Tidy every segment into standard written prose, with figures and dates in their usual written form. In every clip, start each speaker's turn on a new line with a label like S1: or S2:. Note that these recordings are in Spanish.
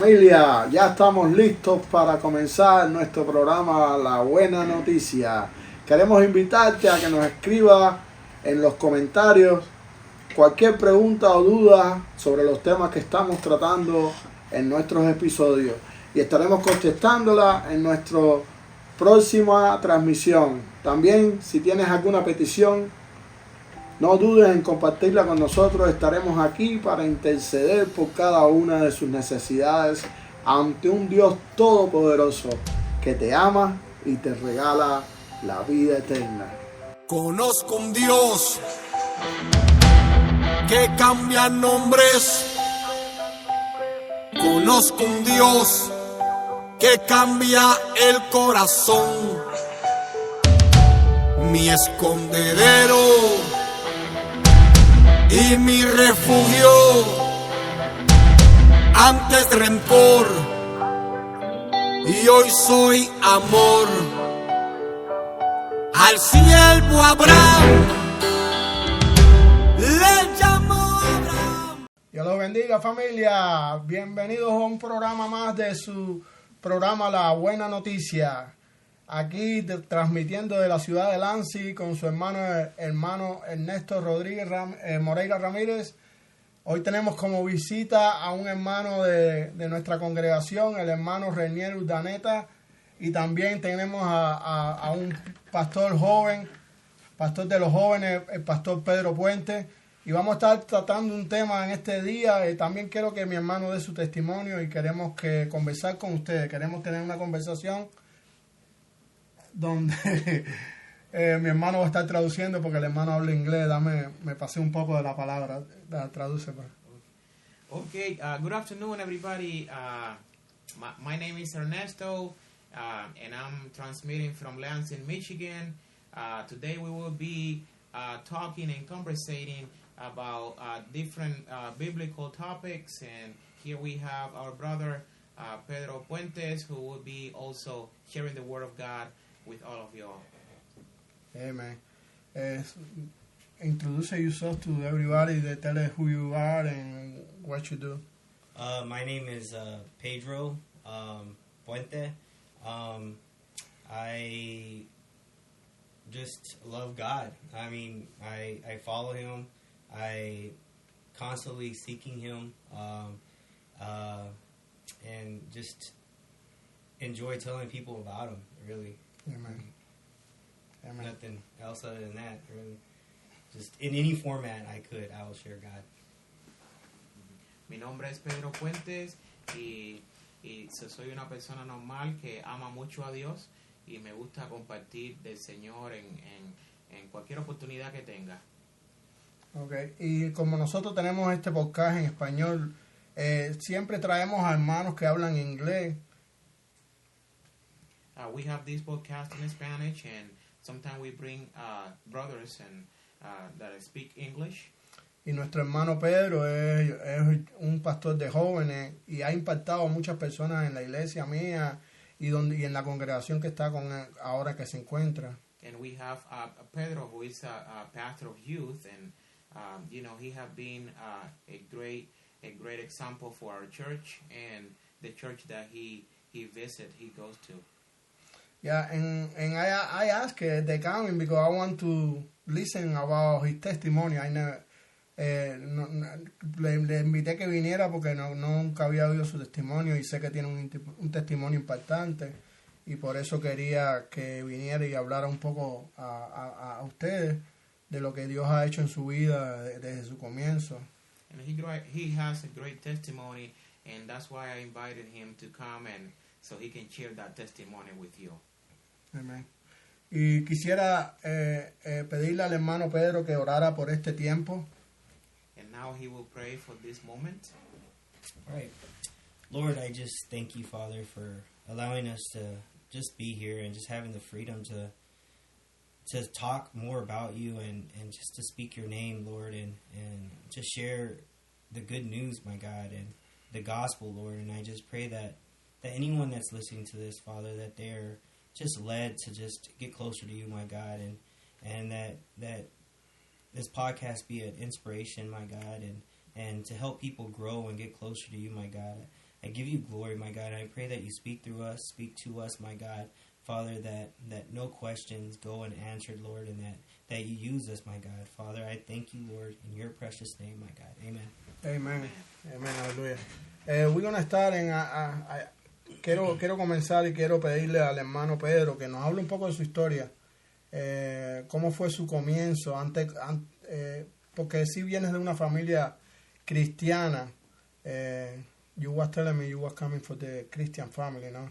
S1: Familia, ya estamos listos para comenzar nuestro programa La Buena Noticia. Queremos invitarte a que nos escribas en los comentarios cualquier pregunta o duda sobre los temas que estamos tratando en nuestros episodios y estaremos contestándola en nuestra próxima transmisión. También, si tienes alguna petición, no dudes en compartirla con nosotros. Estaremos aquí para interceder por cada una de sus necesidades ante un Dios todopoderoso que te ama y te regala la vida eterna.
S2: Conozco un Dios que cambia nombres. Conozco un Dios que cambia el corazón. Mi escondedero y mi refugio antes rencor, y hoy soy amor. Al siervo Abraham le llamó Abraham.
S1: Dios los bendiga, familia. Bienvenidos a un programa más de su programa La Buena Noticia. Aquí transmitiendo de la ciudad de Lancy con su hermano Ernesto Rodríguez Moreira Ramírez. Hoy tenemos como visita a un hermano de nuestra congregación, el hermano Renier Urdaneta, y también tenemos a un pastor joven, pastor de los jóvenes, el pastor Pedro Puente, y vamos a estar tratando un tema en este día. También quiero que mi hermano dé su testimonio y queremos conversar con ustedes, queremos tener una conversación donde mi hermano va a estar traduciendo porque el hermano habla inglés. Me pasé un poco de la palabra. Traduce.
S3: Okay, good afternoon, everybody. My name is Ernesto, and I'm transmitting from Lansing, Michigan. Today we will be talking and conversating about different biblical topics, and here we have our brother Pedro Puentes, who will be also sharing the Word of God with all of you all.
S1: Amen. Introduce yourself to everybody. Tell us who you are and what you do.
S4: My name is Pedro Puente. I just love God. I mean, I follow Him. I constantly seeking Him, and just enjoy telling people about Him. Really.
S1: Amen. Amen.
S4: Nothing else other than that, really. Just in any format I will share God.
S3: Mi nombre es Pedro Puentes y soy una persona normal que ama mucho a Dios y me gusta compartir del Señor en cualquier oportunidad que tenga.
S1: Okay. Y como nosotros tenemos este podcast en español, siempre traemos a hermanos que hablan inglés.
S3: We have this podcast in Spanish, and sometimes we bring brothers and that speak English.
S1: Y nuestro hermano Pedro es un pastor de jóvenes y ha impactado a muchas personas en la iglesia mía y en la congregación que está ahora que se encuentra.
S3: And we have Pedro, who is a pastor of youth, and he have been a great example for our church and the church that he goes to.
S1: Yeah, and I asked they coming because I want to listen about his testimony. Le invité que viniera porque nunca había oído su testimonio y sé que tiene un testimonio impactante y por eso quería que viniera y hablara un poco a ustedes de lo que Dios ha hecho en su vida desde su comienzo.
S3: And he has a great testimony, and that's why I invited him to come and so he can share that testimony with you.
S1: Amen. Y quisiera pedirle al hermano Pedro que orara por este tiempo.
S3: And now he will pray for this moment.
S4: All right. Lord, I just thank you, Father, for allowing us to just be here and just having the freedom to talk more about you and just to speak your name, Lord, and just share the good news, my God, and the gospel, Lord. And I just pray that anyone that's listening to this, Father, that they're just led to just get closer to you, my God, and that this podcast be an inspiration, my God, and to help people grow and get closer to you, my God. I give you glory, my God. I pray that you speak through us, speak to us, my God. Father, that no questions go unanswered, Lord, and that you use us, my God. Father, I thank you, Lord, in your precious name, my God. Amen.
S1: Amen. Amen. Aleluya. We're gonna start en... quiero comenzar y quiero pedirle al hermano Pedro que nos hable un poco de su historia. Cómo fue su comienzo porque si vienes de una familia cristiana. You was telling me you was coming from the Christian family, no?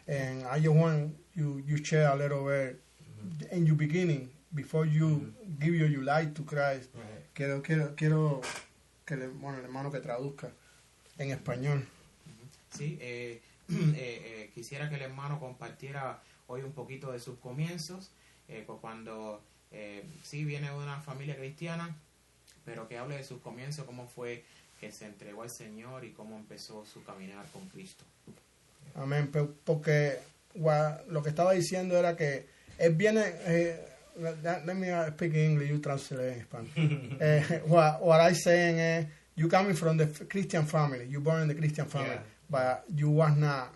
S1: And I just want you share a little bit in your beginning, before you give your life to Christ.
S4: Right.
S1: Quiero que el hermano que traduzca en español.
S3: Sí, quisiera que el hermano compartiera hoy un poquito de sus comienzos, cuando sí viene de una familia cristiana, pero que hable de sus comienzos, cómo fue que se entregó al Señor y cómo empezó su caminar con Cristo.
S1: Amén, porque lo que estaba diciendo era que él viene... let me speak in English, you translate in Spanish. What I'm saying is, you coming from the Christian family, you born in the Christian family,
S4: Yeah.
S1: but you was not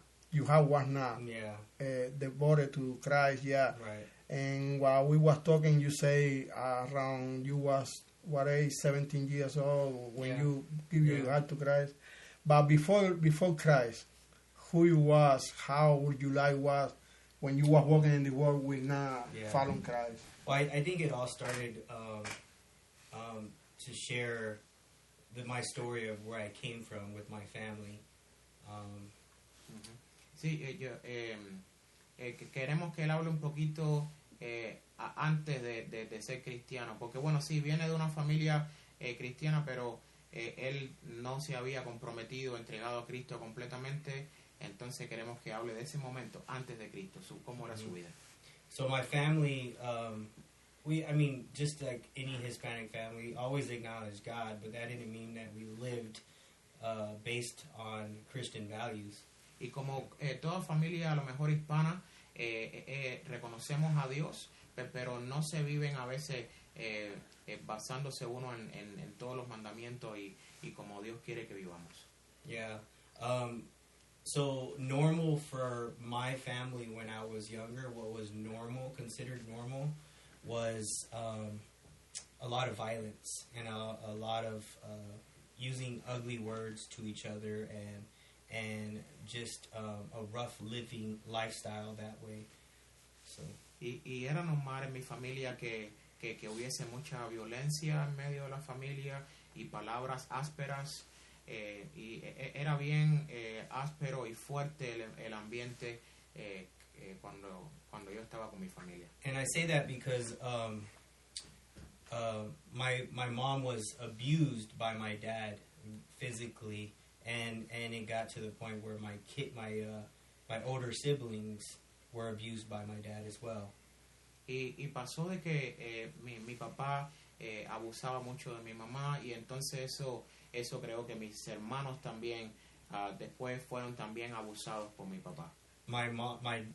S1: devoted to Christ, yeah.
S4: Right.
S1: And while we was talking, you say around you was 17 years old when you give your heart to Christ. But before Christ, who you was, how your life was when you was walking in the world with not following Christ.
S4: Well, I think it all started to share my story of where I came from with my family.
S3: Sí, queremos que él hable un poquito antes de ser cristiano, porque bueno, sí, viene de una familia cristiana, pero él no se había comprometido, entregado a Cristo completamente, entonces queremos que hable de ese momento antes de Cristo, cómo era su vida.
S4: So my family, just like any Hispanic family, always acknowledged God, but that didn't mean that we lived based on Christian values.
S3: Y como toda familia, a lo mejor hispana, reconocemos a Dios, pero no se viven a veces basándose uno en todos los mandamientos y como Dios quiere que vivamos.
S4: Yeah. So normal for my family when I was younger, what was considered normal, was a lot of violence and a lot of using ugly words to each other and just a rough living lifestyle that way. So.
S3: Y era normal en mi familia que hubiese mucha violencia en medio de la familia y palabras ásperas, y era bien áspero y fuerte el ambiente cuando yo estaba con mi familia.
S4: And I say that because my mom was abused by my dad physically, and it got to the point where my older siblings were abused by my dad as well.
S3: Y pasó de que mi papá abusaba mucho de mi mamá, y entonces eso creó que mis hermanos también después fueron también abusados por mi papá.
S4: My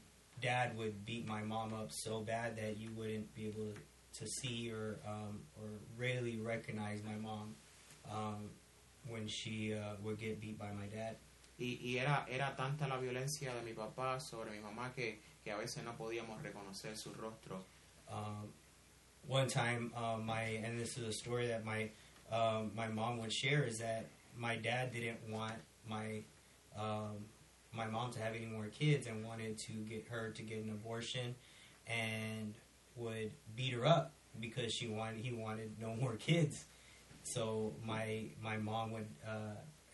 S4: dad would beat my mom up so bad that you wouldn't be able to see or really recognize my mom when she would get beat by my dad.
S3: Y era tanta la violencia de mi papá sobre mi mamá que a veces no podíamos reconocer su rostro.
S4: One time, and this is a story that my mom would share, is that my dad didn't want my mom to have any more kids and wanted to get her to get an abortion, and would beat her up because he wanted no more kids. So my mom would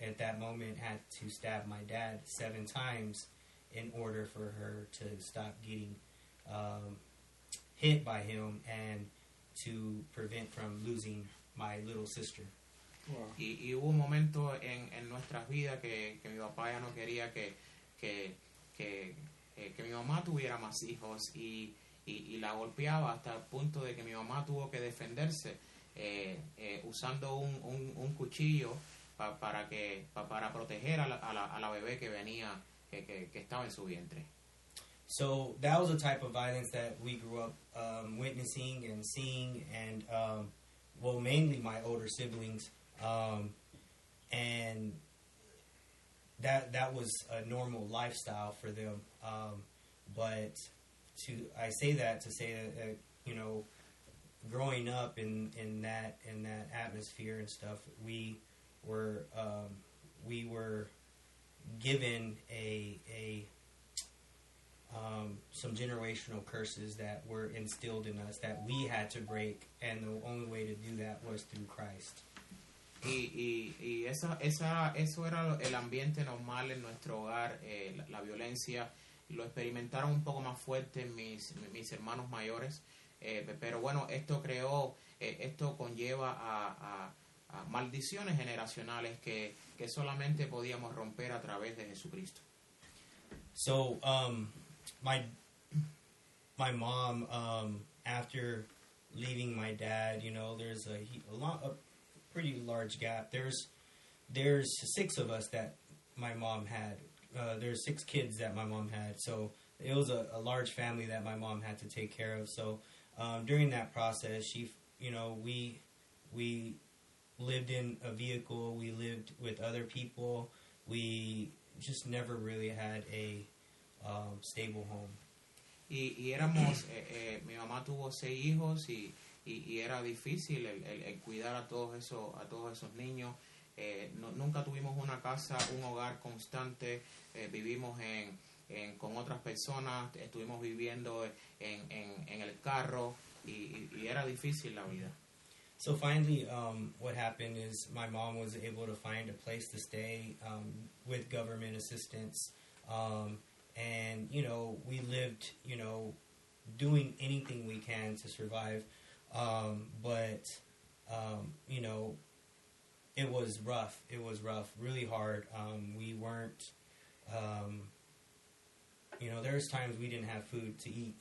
S4: at that moment had to stab my dad 7 times in order for her to stop getting hit by him and to prevent from losing my little sister.
S3: Wow. Y hubo un momento en nuestras vidas que mi papá ya no quería que mi mamá tuviera más hijos, y la golpeaba hasta el punto de que mi mamá tuvo que defenderse usando un cuchillo para proteger a la bebé que venía, que estaba en su vientre.
S4: So that was a type of violence that we grew up witnessing and seeing, and mainly my older siblings, and that was a normal lifestyle for them. But I say that to say that you know, growing up in that atmosphere and stuff, we were given some generational curses that were instilled in us that we had to break, and the only way to do that was through Christ.
S3: Y eso era el ambiente normal en nuestro hogar, la violencia. Lo experimentaron un poco más fuerte mis hermanos mayores, pero bueno, esto conlleva a maldiciones generacionales que solamente podíamos romper a través de Jesucristo.
S4: So, my mom, after leaving my dad, you know, there's a pretty large gap. There's 6 of us that my mom had. There's 6 kids that my mom had. So it was a large family that my mom had to take care of. So during that process, we lived in a vehicle. We lived with other people. We just never really had a stable home.
S3: Y éramos, mi mamá tuvo 6 hijos y era difícil el cuidar a todos esos niños. Nunca tuvimos una casa, un hogar constante. Vivimos con otras personas, estuvimos viviendo en el carro y era difícil la vida.
S4: So finally, what happened is my mom was able to find a place to stay with government assistance. And, you know, we lived, you know, doing anything we can to survive. But you know, it was rough. It was rough, really hard. We weren't, you know, there's times we didn't have food to eat.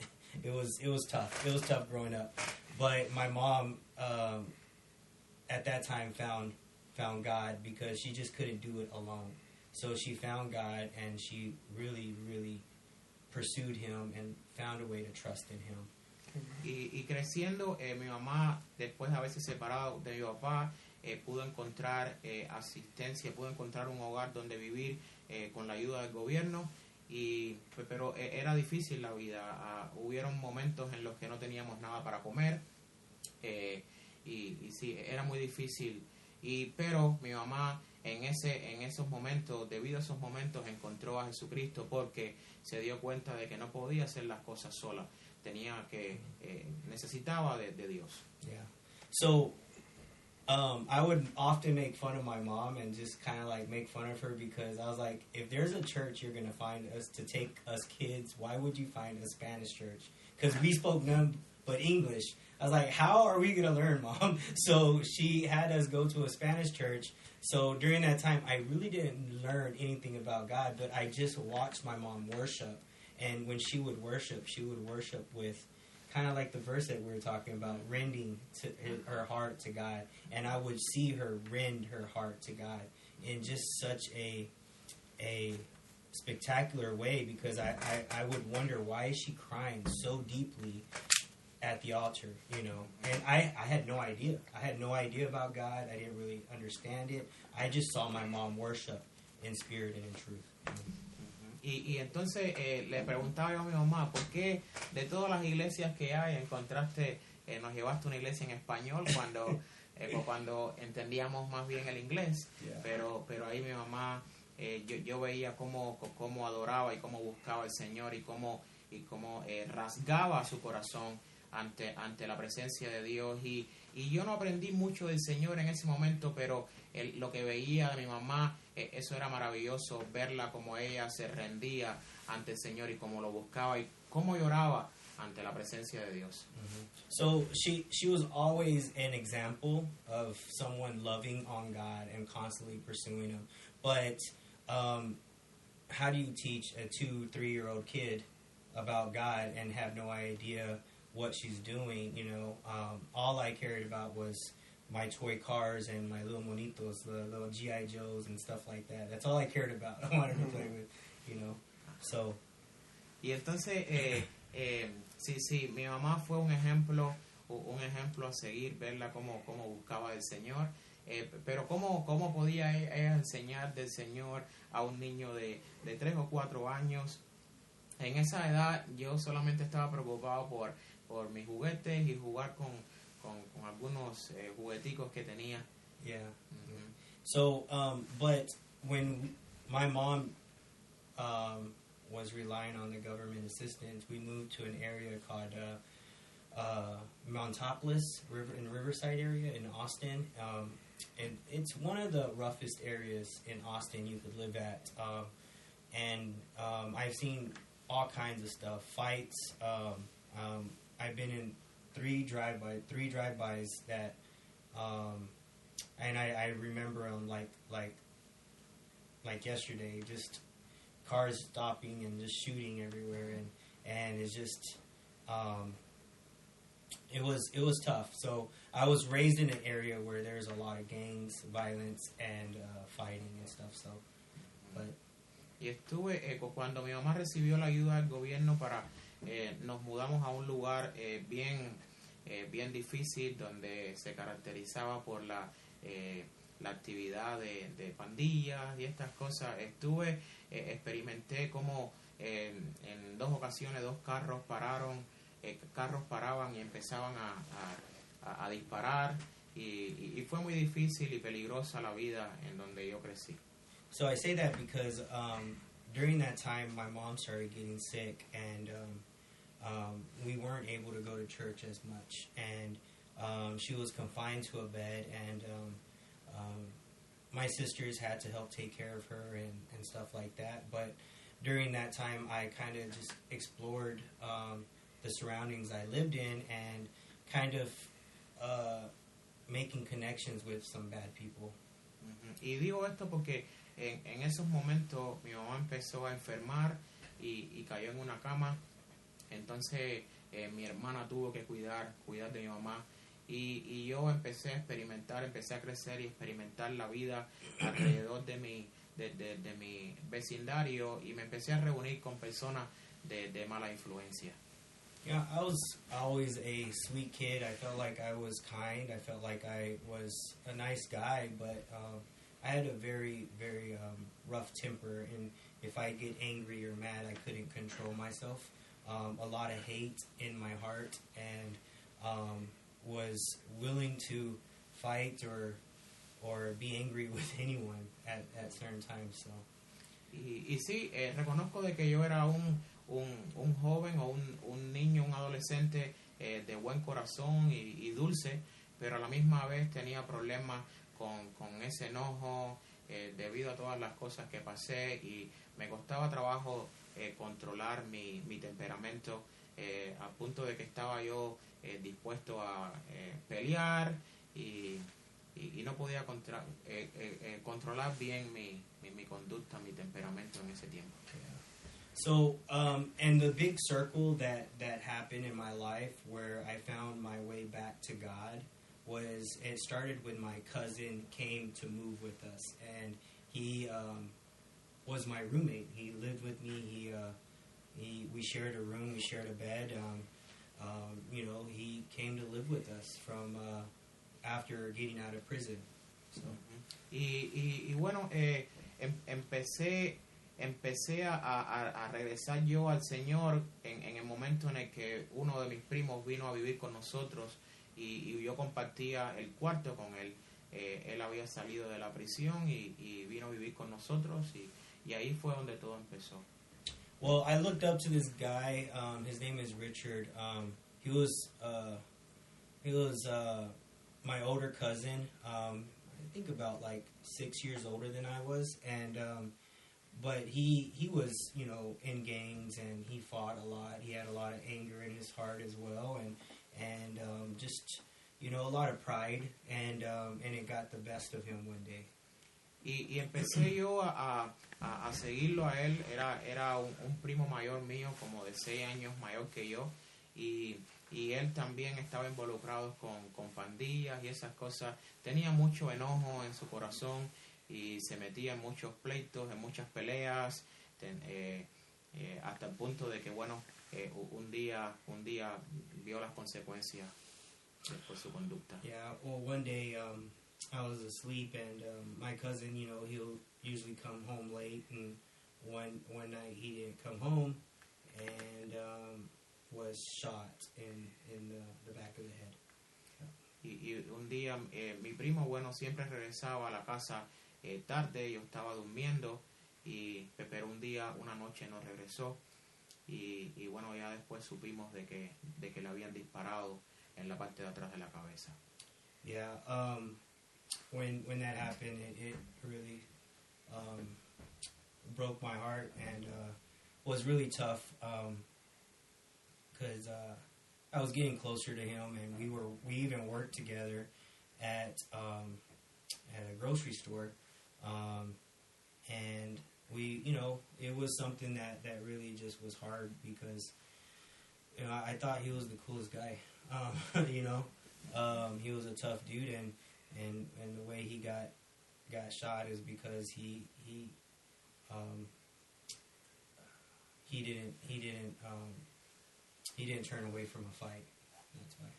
S4: It was tough. It was tough growing up. But my mom, at that time found God because she just couldn't do it alone. So she found God and she really, really pursued Him and found a way to trust in Him.
S3: Y creciendo, mi mamá, después de haberse separado de mi papá, pudo encontrar asistencia, pudo encontrar un hogar donde vivir con la ayuda del gobierno. Pero era difícil la vida. Hubieron momentos en los que no teníamos nada para comer. Y sí, era muy difícil. Pero mi mamá en esos momentos, debido a esos momentos, encontró a Jesucristo porque se dio cuenta de que no podía hacer las cosas sola. Necesitaba de Dios.
S4: Yeah. So, I would often make fun of my mom and just kind of like make fun of her because I was like, if there's a church you're going to find us to take us kids, why would you find a Spanish church? Because we spoke none but English. I was like, how are we going to learn, Mom? So she had us go to a Spanish church. So during that time, I really didn't learn anything about God, but I just watched my mom worship. And when she would worship with kind of like the verse that we were talking about, rending her heart to God. And I would see her rend her heart to God in just such a spectacular way because I would wonder, why is she crying so deeply at the altar, you know? And I had no idea. I had no idea about God. I didn't really understand it. I just saw my mom worship in spirit and in truth.
S3: Y entonces le preguntaba yo a mi mamá, ¿por qué de todas las iglesias que hay nos llevaste a una iglesia en español cuando entendíamos más bien el inglés?
S4: Yeah.
S3: Pero ahí mi mamá, yo veía cómo adoraba y cómo buscaba al Señor y cómo rasgaba su corazón ante la presencia de Dios. Y yo no aprendí mucho del Señor en ese momento, pero lo que veía de mi mamá, eso era maravilloso, verla como ella se rendía ante el Señor y cómo lo buscaba y cómo lloraba ante la presencia de Dios.
S4: Mm-hmm. So she was always an example of someone loving on God and constantly pursuing Him. But how do you teach a 2-3-year-old kid about God and have no idea what she's doing? You know, all I cared about was my toy cars and my little monitos, the little G.I. Joes and stuff like that. That's all I cared about. I wanted to play with, you know. So.
S3: Y entonces, sí, mi mamá fue un ejemplo a seguir, verla cómo buscaba al Señor. Pero ¿cómo podía ella enseñar del Señor a un niño de 3 o 4 años? En esa edad yo solamente estaba preocupado por mis juguetes y jugar con algunos jugueticos que tenía.
S4: Yeah.
S3: Ujú.
S4: So, but when my mom was relying on the government assistance, we moved to an area called Mountopolis, in Riverside area in Austin. And it's one of the roughest areas in Austin you could live at. And I've seen all kinds of stuff, fights. I've been in three drive-bys that, and I remember them like yesterday, just cars stopping and just shooting everywhere, and it's just it was tough. So I was raised in an area where there's a lot of gangs, violence, and fighting and stuff. So, but
S3: Y estuve, cuando mi mamá recibió la ayuda del gobierno nos mudamos a un lugar bien difícil, donde se caracterizaba por la actividad de pandillas y estas cosas. Experimenté como en 2 ocasiones 2 carros paraban y empezaban a disparar, y fue muy difícil y peligrosa la vida en donde yo crecí.
S4: So I say that because during that time, my mom started getting sick, and we weren't able to go to church as much. And she was confined to a bed, and my sisters had to help take care of her and stuff like that. But during that time, I kind of just explored the surroundings I lived in, and kind of making connections with some bad people.
S3: Uh-huh. Y digo esto porque en esos momentos mi mamá empezó a enfermar y cayó en una cama. Entonces mi hermana tuvo que cuidar de mi mamá, y yo empecé a crecer y experimentar la vida alrededor de mi vecindario, y me empecé a reunir con personas de mala influencia.
S4: Yeah, I was always a sweet kid. I felt like I was kind. I felt like I was a nice guy, but I had a very, very rough temper, and if I get angry or mad, I couldn't control myself. A lot of hate in my heart, and was willing to fight or be angry with anyone at certain times. So.
S3: Y sí, reconozco de que yo era un joven o un niño, un adolescente de buen corazón y dulce, pero a la misma vez tenía problemas con ese enojo debido a todas las cosas que pasé, y me costaba trabajo controlar mi temperamento, a punto de que estaba yo dispuesto a pelear, y no podía controlar bien mi conducta, mi temperamento en ese tiempo.
S4: Yeah. So, and the big circle that happened in my life where I found my way back to God it started when my cousin came to move with us, and he was my roommate. He lived with me. We shared a room, we shared a bed. He came to live with us from after getting out of prison. So.
S3: Y bueno, empecé a regresar yo al Señor en el momento en el que uno de mis primos vino a vivir con nosotros, y yo compartía el cuarto con él. Él había salido de la prisión y vino a vivir con nosotros, y ahí fue donde todo empezó.
S4: Well, I looked up to this guy. His name is Richard. He was my older cousin. I think about like 6 years older than I was, and but he was in gangs, and he fought a lot. He had a lot of anger in his heart as well, and just a lot of pride, and it got the best of him one day.
S3: Y empecé yo a seguirlo a él. Era un primo mayor mío, como de 6 años mayor que yo, y él también estaba involucrado con pandillas y esas cosas. Tenía mucho enojo en su corazón, y se metía en muchos pleitos, en muchas peleas, hasta el punto de que un día vio las consecuencias por su conducta.
S4: Yeah, well, one day I was asleep, and my cousin, he'll usually come home late, and one night he didn't come home, and was shot in the back of the head.
S3: Y un día mi primo, bueno, siempre regresaba a la casa tarde, yo estaba durmiendo, pero una noche no regresó, y bueno, ya después supimos de que le habían disparado en la parte de atrás de la cabeza.
S4: Yeah, when that happened, it really broke my heart, and was really tough, because I was getting closer to him, and we even worked together at a grocery store, and we, it was something that really just was hard, because I thought he was the coolest guy. He was a tough dude, and the way he got shot is because he didn't turn away from a fight. That's why.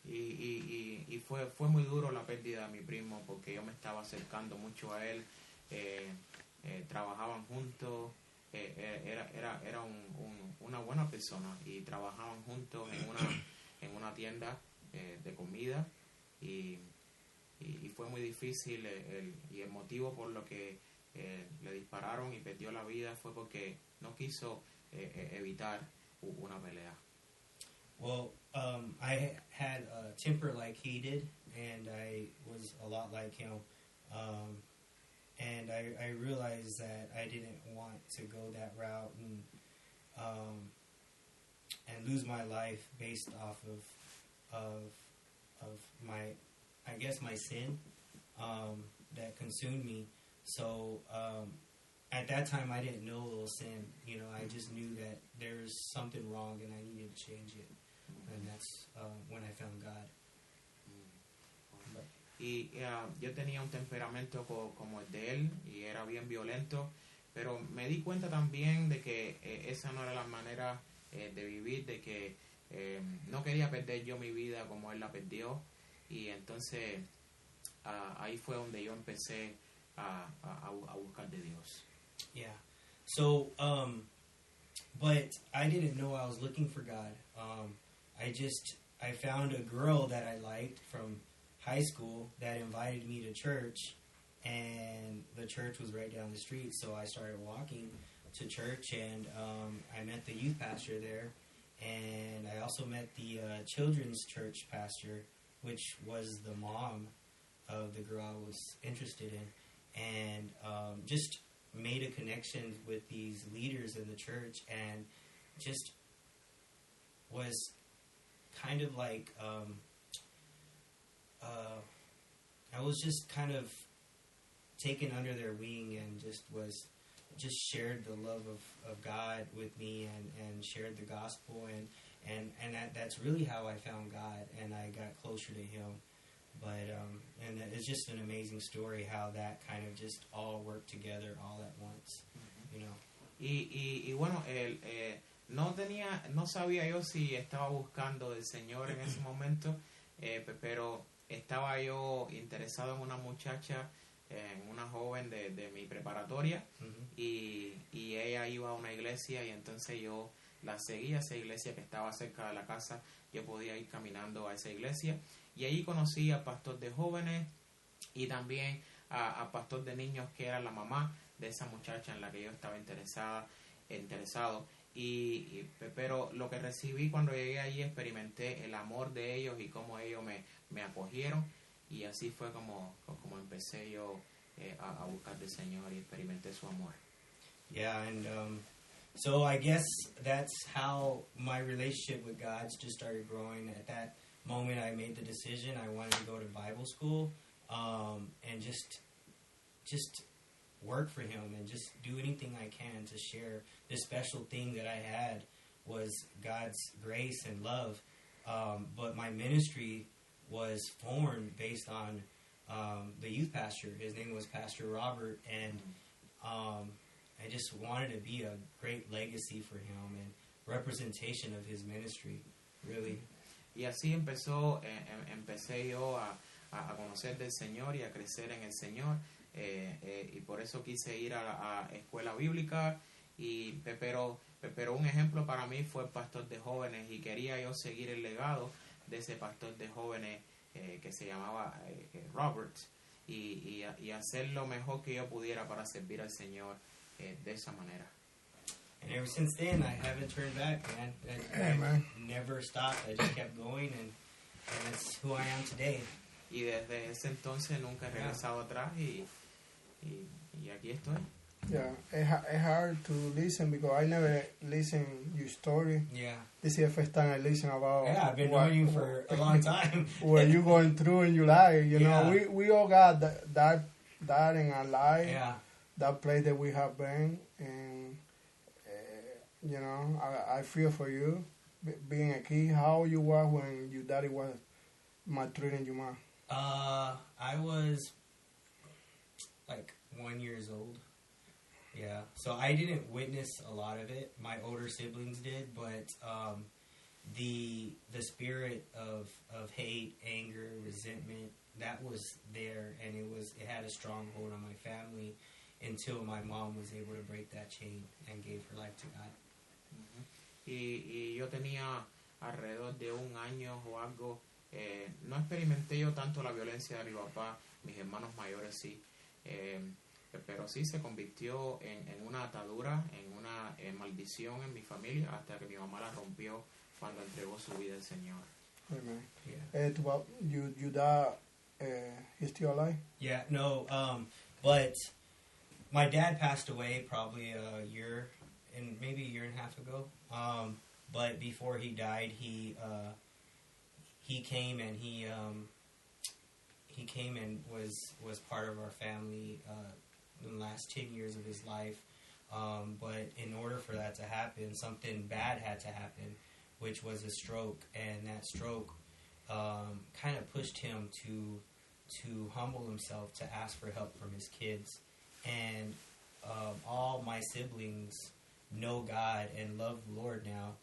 S3: Y fue muy duro la pérdida de mi primo, porque yo me estaba acercando mucho a él, trabajaban juntos, era una buena persona, y trabajaban juntos en una tienda de comida, y fue muy difícil, y el motivo por lo que le dispararon y perdió la vida fue porque no quiso evitar una pelea.
S4: Well, I had a temper like he did, and I was a lot like him. And I realized that I didn't want to go that route and lose my life based off of my, I guess, my sin that consumed me. So at that time, I didn't know little sin. I just knew that there's something wrong and I needed to change it. And that's when I found God.
S3: Y yo tenía un temperamento como el de él, y era bien violento, pero me di cuenta también de que esa no era la manera de vivir, de que no quería perder yo mi vida como él la perdió, y entonces ahí fue donde yo empecé a buscar de Dios.
S4: Yeah. So, but I didn't know I was looking for God. I found a girl that I liked from high school that invited me to church, and the church was right down the street, so I started walking to church, and I met the youth pastor there, and I also met the children's church pastor, which was the mom of the girl I was interested in, and just made a connection with these leaders in the church, and just was kind of like I was just kind of taken under their wing, and just shared the love of God with me, and shared the gospel, and that's really how I found God, and I got closer to Him. But and it's just an amazing story how that kind of just all worked together all at once,
S3: Y bueno, no sabía yo si estaba buscando del Señor en ese momento, pero estaba yo interesado en una muchacha, en una joven de mi preparatoria, y ella iba a una iglesia, y entonces yo la seguía a esa iglesia que estaba cerca de la casa. Yo podía ir caminando a esa iglesia, y allí conocí al pastor de jóvenes y también al pastor de niños, que era la mamá de esa muchacha en la que yo estaba interesado. Pero lo que recibí cuando llegué allí, experimenté el amor de ellos y cómo ellos me acogieron, y así fue como empecé yo a buscar del Señor y experimenté su amor.
S4: Yeah, and so I guess that's how my relationship with God just started growing. At that moment, I made the decision I wanted to go to Bible school, and just work for Him, and just do anything I can to share this special thing that I had was God's grace and love. But my ministry was formed based on the youth pastor. His name was Pastor Robert, and I just wanted to be a great legacy for him and representation of his ministry, really.
S3: Y así empecé yo a a conocer del Señor y a crecer en el Señor. Y por eso quise ir a escuela bíblica. Pero un ejemplo para mí fue el pastor de jóvenes, y quería yo seguir el legado de ese pastor de jóvenes que se llamaba Robert, y hacer lo mejor que yo pudiera para servir al Señor de esa manera.
S4: And ever since then, I haven't turned back, man. I never stopped. I just kept going, and that's who I am today.
S3: Y desde ese entonces nunca he regresado atrás, y aquí estoy.
S5: Yeah, it's hard to listen because I never listen your story.
S4: Yeah.
S5: This is the first time I listen about.
S4: Yeah, I've been knowing you for a long time.
S5: What you going through in your life, you know.
S4: Yeah.
S5: We all got that in our life.
S4: Yeah.
S5: That place that we have been, and you know, I feel for you being a kid. How you were when your daddy was maltreating your mom?
S4: I was like 1 year old. Yeah, so I didn't witness a lot of it. My older siblings did, but the spirit of hate, anger, resentment, that was there, and it had a strong hold on my family until my mom was able to break that chain and gave her life to God.
S3: Y yo tenía alrededor de 1 año o algo. No experimenté yo tanto la violencia de mi papá, mis hermanos mayores sí. Pero sí se convirtió en una atadura, en una maldición en mi familia, hasta que mi mamá la rompió cuando entregó su vida al Señor.
S5: Amen.
S4: Yeah.
S5: Your dad, he's still alive?
S4: Yeah, no, but my dad passed away probably a year and maybe a year and a half ago. But before he died, he came and he came and was part of our family in the last 10 years of his life. But in order for that to happen, something bad had to happen, which was a stroke, and that stroke kind of pushed him to humble himself, to ask for help from his kids. And all my siblings know God and love the Lord now,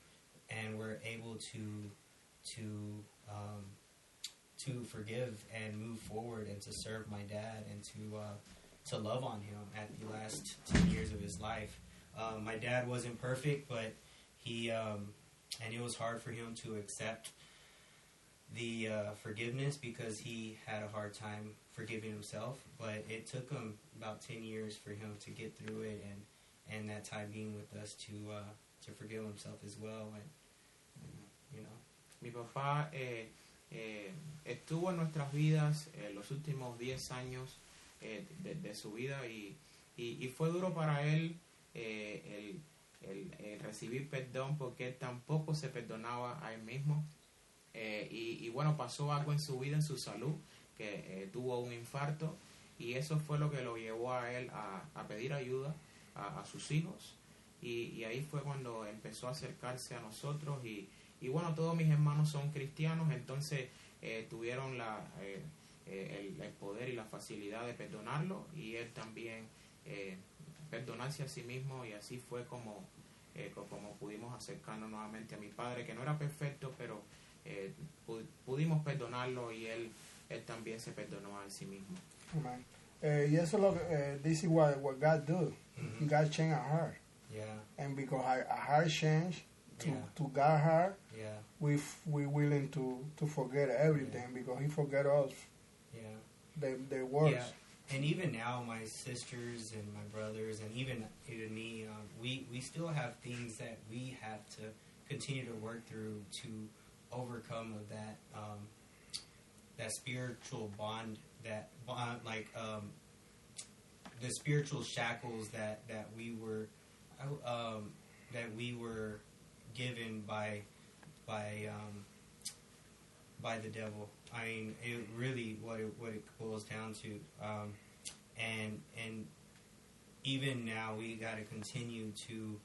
S4: and we're able to forgive and move forward and to serve my dad and to love on him at the last 10 years of his life. My dad wasn't perfect, but he and it was hard for him to accept the forgiveness because he had a hard time forgiving himself. But it took him about 10 years for him to get through it, and that time being with us to forgive himself as well. And you know,
S3: mi papá estuvo en nuestras vidas los últimos 10 años de su vida, y fue duro para él el recibir perdón, porque él tampoco se perdonaba a él mismo. Y bueno, pasó algo en su vida, en su salud, que tuvo un infarto, y eso fue lo que lo llevó a él a pedir ayuda a sus hijos, y ahí fue cuando empezó a acercarse a nosotros, y bueno, todos mis hermanos son cristianos, entonces tuvieron el poder y la facilidad de perdonarlo, y él también perdonarse a sí mismo, y así fue como pudimos acercarnos nuevamente a mi padre, que no era perfecto, pero pudimos perdonarlo, y él también se perdonó a sí mismo.
S5: Amen. Y eso es lo que, this is what God do.
S4: Mhm.
S5: God change our heart.
S4: yeah,
S5: And because our heart change to
S4: Yeah.
S5: to God's heart,
S4: yeah,
S5: we willing to forget everything because He forget us
S4: yeah.
S5: the worst.
S4: Yeah, and even now, my sisters and my brothers, and even me, we still have things that we have to continue to work through to overcome of that that spiritual bond, the spiritual shackles that we were given by the devil. I mean, it really what it boils down to, and even now we got to continue to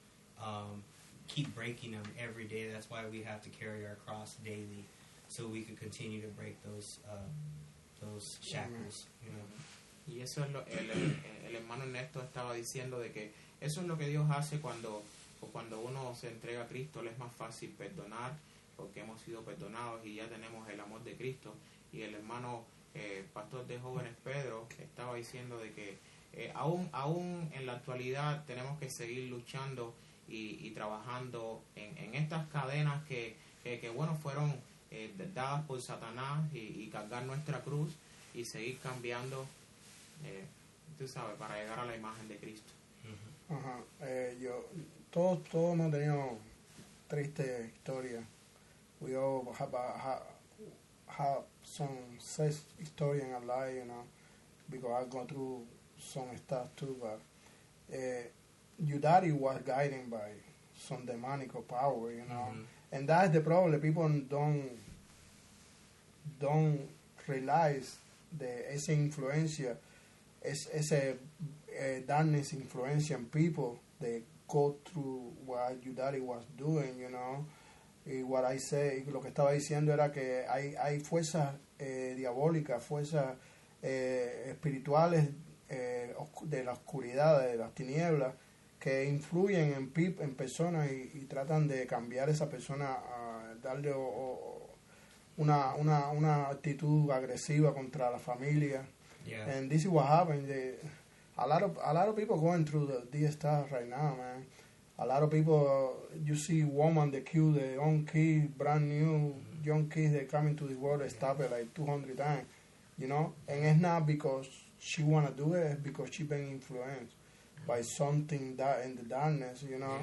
S4: keep breaking them every day. That's why we have to carry our cross daily, so we could continue to break those shackles. You know.
S3: Y eso es el hermano Ernesto estaba diciendo, de que eso es lo que Dios hace cuando uno se entrega a Cristo. Le es más fácil perdonar porque hemos sido perdonados y ya tenemos el amor de Cristo. Y el hermano pastor de jóvenes Pedro, estaba diciendo de que aún en la actualidad tenemos que seguir luchando y trabajando en estas cadenas que bueno, fueron dadas por Satanás y cargar nuestra cruz y seguir cambiando, tú sabes, para llegar a la imagen de Cristo.
S5: Ajá. Todos hemos tenido triste historia. We all have some sad story in our life, you know, because I've gone through some stuff too, but your daddy was guided by some demonic power, you know, and that's the problem. People don't realize esa influencia, ese darkness influencia en people that go through what your daddy was doing, you know. Y what I say, lo que estaba diciendo era que hay fuerzas diabólicas, fuerzas espirituales de la oscuridad, de las tinieblas, que influyen en personas y tratan de cambiar a esa persona, a darle una actitud agresiva contra la familia.
S4: Yeah.
S5: And this is what happened. A lot of people going through this stuff right now, man. A lot of people, you see women that kill their own kids, brand new young kids that come into this world, they stop it like 200 times, you know. And it's not because she wanna do it, it's because she been influenced by something that in the darkness, you know.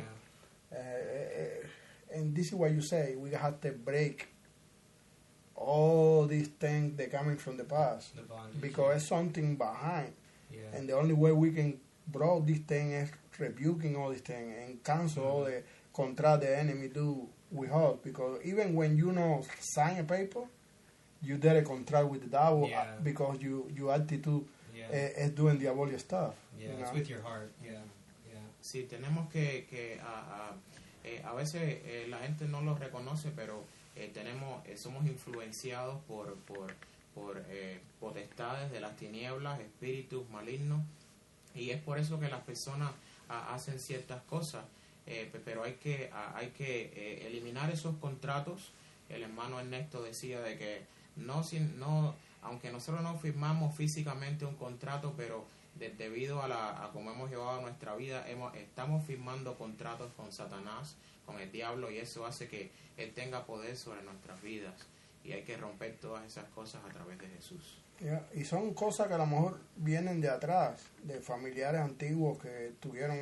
S5: And this is what you say, we have to break all these things that coming from the past,
S4: The bondage.
S5: because it's something behind.
S4: Yeah.
S5: And the only way we can break this thing is rebuking all these things and cancel all the contract the enemy do with us. Because even when you know sign a paper, you did a contract with the devil because your attitude is doing diabolic stuff.
S4: Yeah,
S5: you
S4: it's
S5: know?
S4: with your heart. Yeah.
S3: Sí, tenemos que a veces la gente no lo reconoce, pero somos influenciados por potestades de las tinieblas, espíritus malignos, y es por eso que las personas hacen ciertas cosas, pero hay que eliminar esos contratos. El hermano Ernesto decía de que aunque nosotros no firmamos físicamente un contrato, pero debido a cómo hemos llevado nuestra vida, estamos firmando contratos con Satanás, con el diablo, y eso hace que él tenga poder sobre nuestras vidas, y hay que romper todas esas cosas a través de Jesús.
S5: Yeah. Y son cosas que a lo mejor vienen de atrás, de familiares antiguos que tuvieron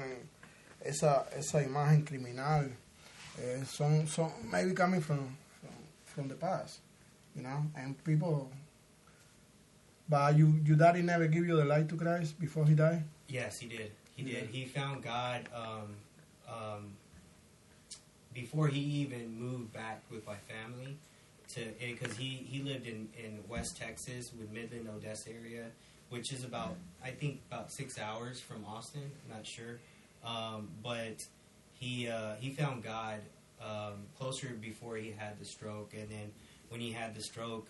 S5: esa imagen criminal. Son maybe coming from the past, you know, and people. But your daddy never give you the light to Christ before he died?
S4: Yes, he did. He did. He found God before he even moved back with my family, because he lived in West Texas with Midland, Odessa area, which is about 6 hours from Austin. I'm not sure, but he found God closer before he had the stroke, and then when he had the stroke,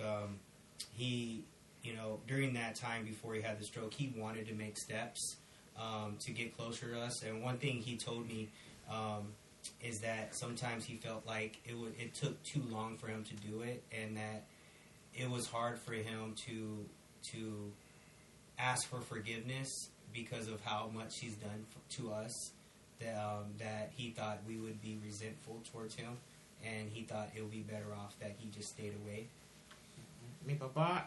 S4: he, you know, during that time before he had the stroke, he wanted to make steps to get closer to us. And one thing he told me is that sometimes he felt like it took too long for him to do it, and that it was hard for him to ask for forgiveness because of how much he's done to us, that he thought we would be resentful towards him, and he thought it would be better off that he just stayed away.
S3: Mi papá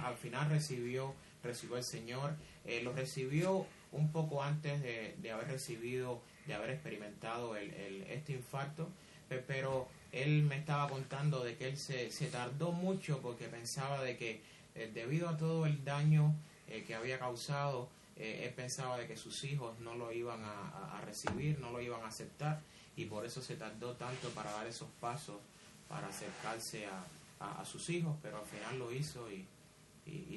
S3: al final recibió el Señor, lo recibió un poco antes de haber experimentado este infarto, pero él me estaba contando de que él se tardó mucho porque pensaba de que debido a todo el daño que había causado, él pensaba de que sus hijos no lo iban a recibir, no lo iban a aceptar, y por eso se tardó tanto para dar esos pasos para acercarse a sus hijos, pero al final lo hizo y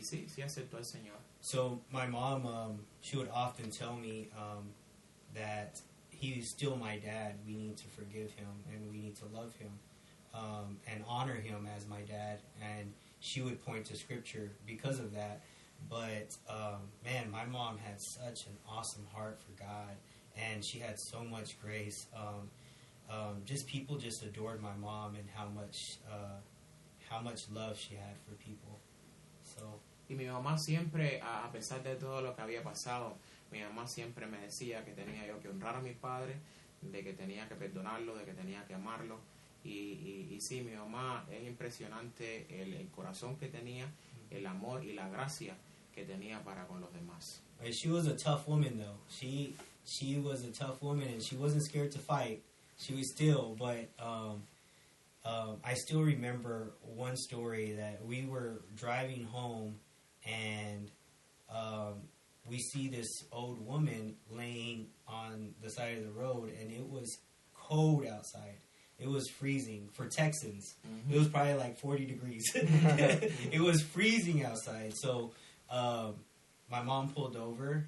S3: sí aceptó al Señor.
S4: So my mom, she would often tell me that he's still my dad. We need to forgive him and we need to love him and honor him as my dad. And she would point to scripture because of that. But man, my mom had such an awesome heart for God, and she had so much grace. Just people just adored my mom and how much love she had for people. So
S3: Y mi mamá siempre, a pesar de todo lo que había pasado, mi mamá siempre me decía que tenía yo que honrar a mi padre, de que tenía que perdonarlo, de que tenía que amarlo. Y sí, mi mamá, es impresionante el corazón que tenía, el amor y la gracia que tenía para con los demás.
S4: She was a tough woman, though. She was a tough woman, and she wasn't scared to fight. She was still, but I still remember one story that we were driving home, and we see this old woman laying on the side of the road, and it was cold outside. It was freezing for Texans.
S3: Mm-hmm.
S4: It was probably like 40 degrees. It was freezing outside. So my mom pulled over,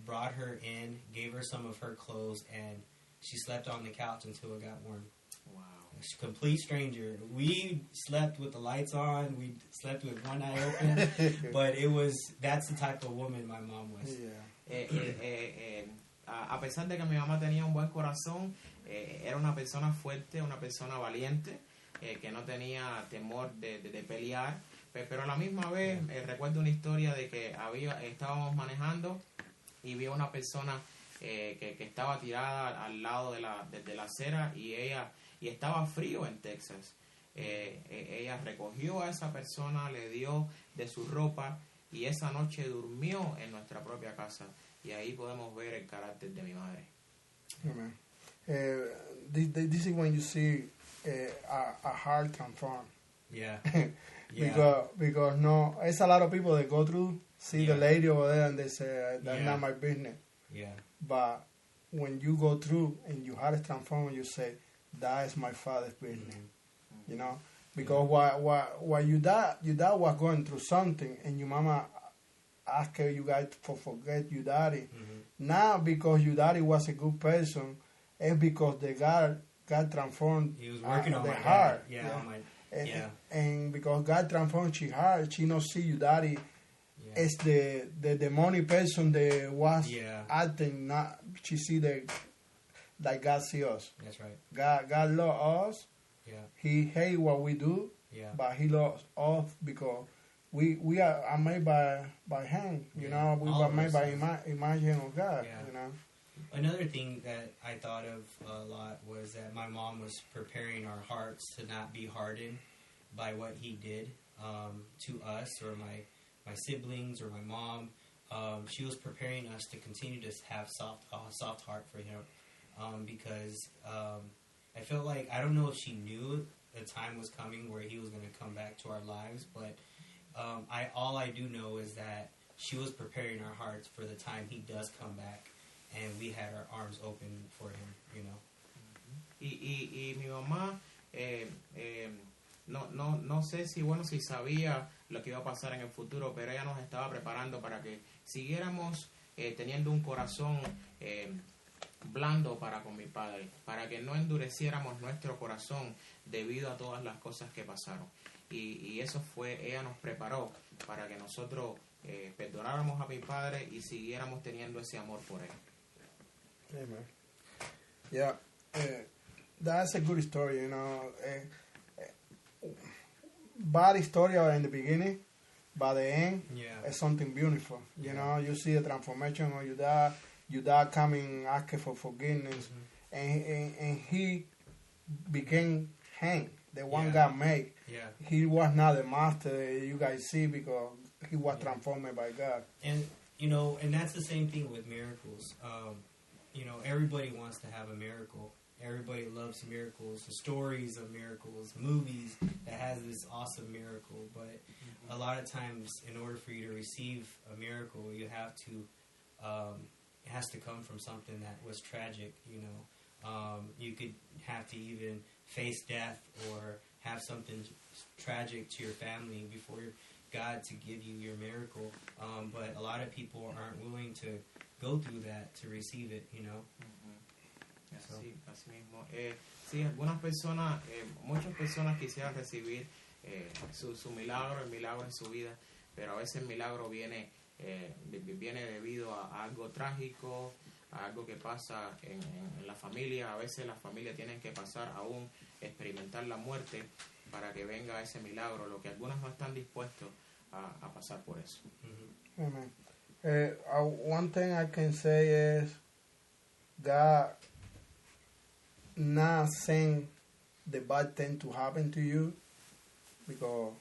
S4: brought her in, gave her some of her clothes, and she slept on the couch until it got warm.
S3: Wow.
S4: She's a complete stranger. We slept with the lights on. We slept with one eye open. But that's the type of woman my mom was.
S5: Yeah.
S3: A pesar de que mi mamá tenía un buen corazón, era una persona fuerte, una persona valiente, que no tenía temor de pelear, pero a la misma vez recuerdo una historia de que estábamos manejando y vi a una persona que estaba tirada al lado de la acera y estaba frío en Texas. Ella recogió a esa persona, le dio de su ropa y esa noche durmió en nuestra propia casa. Y ahí podemos ver el carácter de mi madre.
S5: Amen. This is when you see a heart transform.
S4: Yeah.
S5: Because no, it's a lot of people that go through, see the lady over there and they say, that's not my business.
S4: Yeah.
S5: But when you go through and your heart is transformed, you say, that is my father's business.
S3: Mm-hmm.
S5: You know? Because while your dad was going through something and your mama asked you guys to forget your daddy.
S4: Mm-hmm.
S5: Now, because your daddy was a good person, it's because the God transformed
S4: He was working on
S5: the
S4: my
S5: heart.
S4: heart.
S5: And because God transformed your heart, she not see your daddy as the demonic person that was acting. Not she see like God see us.
S4: That's right.
S5: God love us.
S4: Yeah.
S5: He hate what we do.
S4: Yeah.
S5: But He loves us because we are made by Him. You know, we
S4: All
S5: were
S4: of
S5: made
S4: us,
S5: by imagine of God.
S4: Yeah.
S5: You know.
S4: Another thing that I thought of a lot was that my mom was preparing our hearts to not be hardened by what he did to us or my siblings or my mom. She was preparing us to continue to have soft heart for him because I felt like, I don't know if she knew the time was coming where he was going to come back to our lives, but all I do know is that she was preparing our hearts for the time he does come back. And we had our arms open for him, you know.
S3: Y mi mamá, no sé si sabía lo que iba a pasar en el futuro, pero ella nos estaba preparando para que siguiéramos teniendo un corazón blando para con mi padre, para que no endureciéramos nuestro corazón debido a todas las cosas que pasaron. Y eso ella nos preparó para que nosotros perdonáramos a mi padre y siguiéramos teniendo ese amor por él.
S5: Amen. Yeah, that's a good story, you know. Bad story in the beginning, by the end, it's something beautiful. You know, you see the transformation of your dad coming asking for forgiveness, and he became Hank, the one God made.
S4: Yeah.
S5: He was not the master that you guys see because he was transformed by God.
S4: And, you know, and that's the same thing with miracles. You know, everybody wants to have a miracle. Everybody loves miracles, stories of miracles, movies that has this awesome miracle. But a lot of times, in order for you to receive a miracle, you have to, it has to come from something that was tragic, you know. You could have to even face death or have something tragic to your family before God to give you your miracle. But a lot of people aren't willing to go through that to receive it, you know.
S3: Así mismo. Sí, algunas personas, muchas personas quisieran recibir su milagro, el milagro en su vida, pero a veces el milagro viene debido a algo trágico, a algo que pasa en la familia. A veces las familias tienen que pasar aún, experimentar la muerte para que venga ese milagro. Lo que algunos no están dispuestos a pasar por eso.
S5: Amen. One thing I can say is God not saying the bad thing to happen to you, because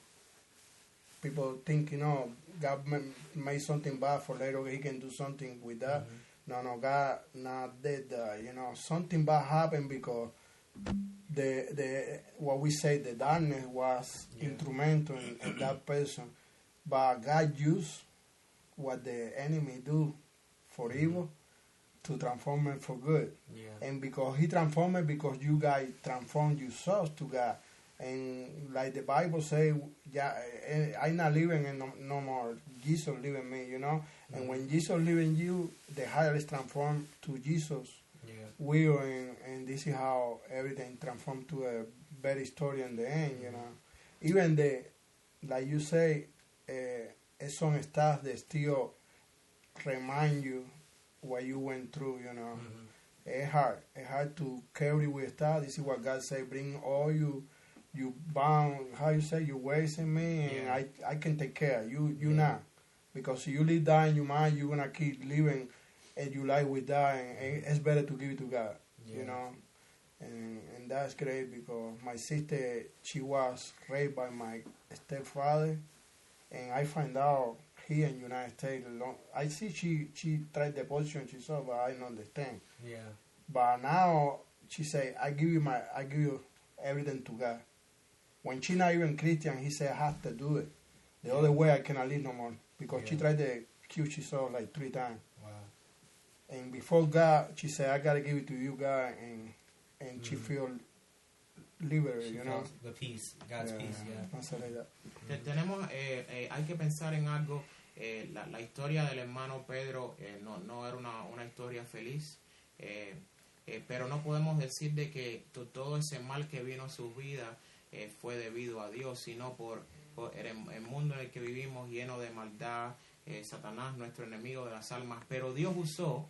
S5: people think, God made something bad for later he can do something with that. No, God not did that. Something bad happened because the what we say, the darkness was instrumental in that person, but God used what the enemy do for evil to transform it for good.
S4: Yeah.
S5: And because he transformed it, because you guys transform yourselves to God. And like the Bible say, I'm not living in no more. Jesus live in me, And when Jesus live in you, the heart is transformed to Jesus.
S4: Yeah.
S5: Will, and this is how everything transformed to a better story in the end, Even like you say, some stuff that still remind you what you went through, It's hard to carry with stuff. This is what God say, bring all you bound, how you say, your ways in me, and I can take care. You not. Because if you leave that in your mind, you're going to keep living and you life with that, and it's better to give it to God, And that's great, because my sister, she was raised by my stepfather, and I find out here in United States, I see she tried the position she saw, but I don't understand.
S4: Yeah.
S5: But now she say, I give you everything to God. When she not even Christian, he said, I have to do it. The other way I cannot live no more, because she tried the cue she saw like 3 times.
S4: Wow.
S5: And before God, she said, I gotta give it to you, God, and she feel liberated,
S4: She feels the peace, God's peace,
S5: Something like that.
S3: Tenemos, hay que pensar en algo. La historia del hermano Pedro no era una historia feliz, pero no podemos decir de que todo ese mal que vino a su vida fue debido a Dios, sino por el mundo en el que vivimos, lleno de maldad, Satanás, nuestro enemigo de las almas. Pero Dios usó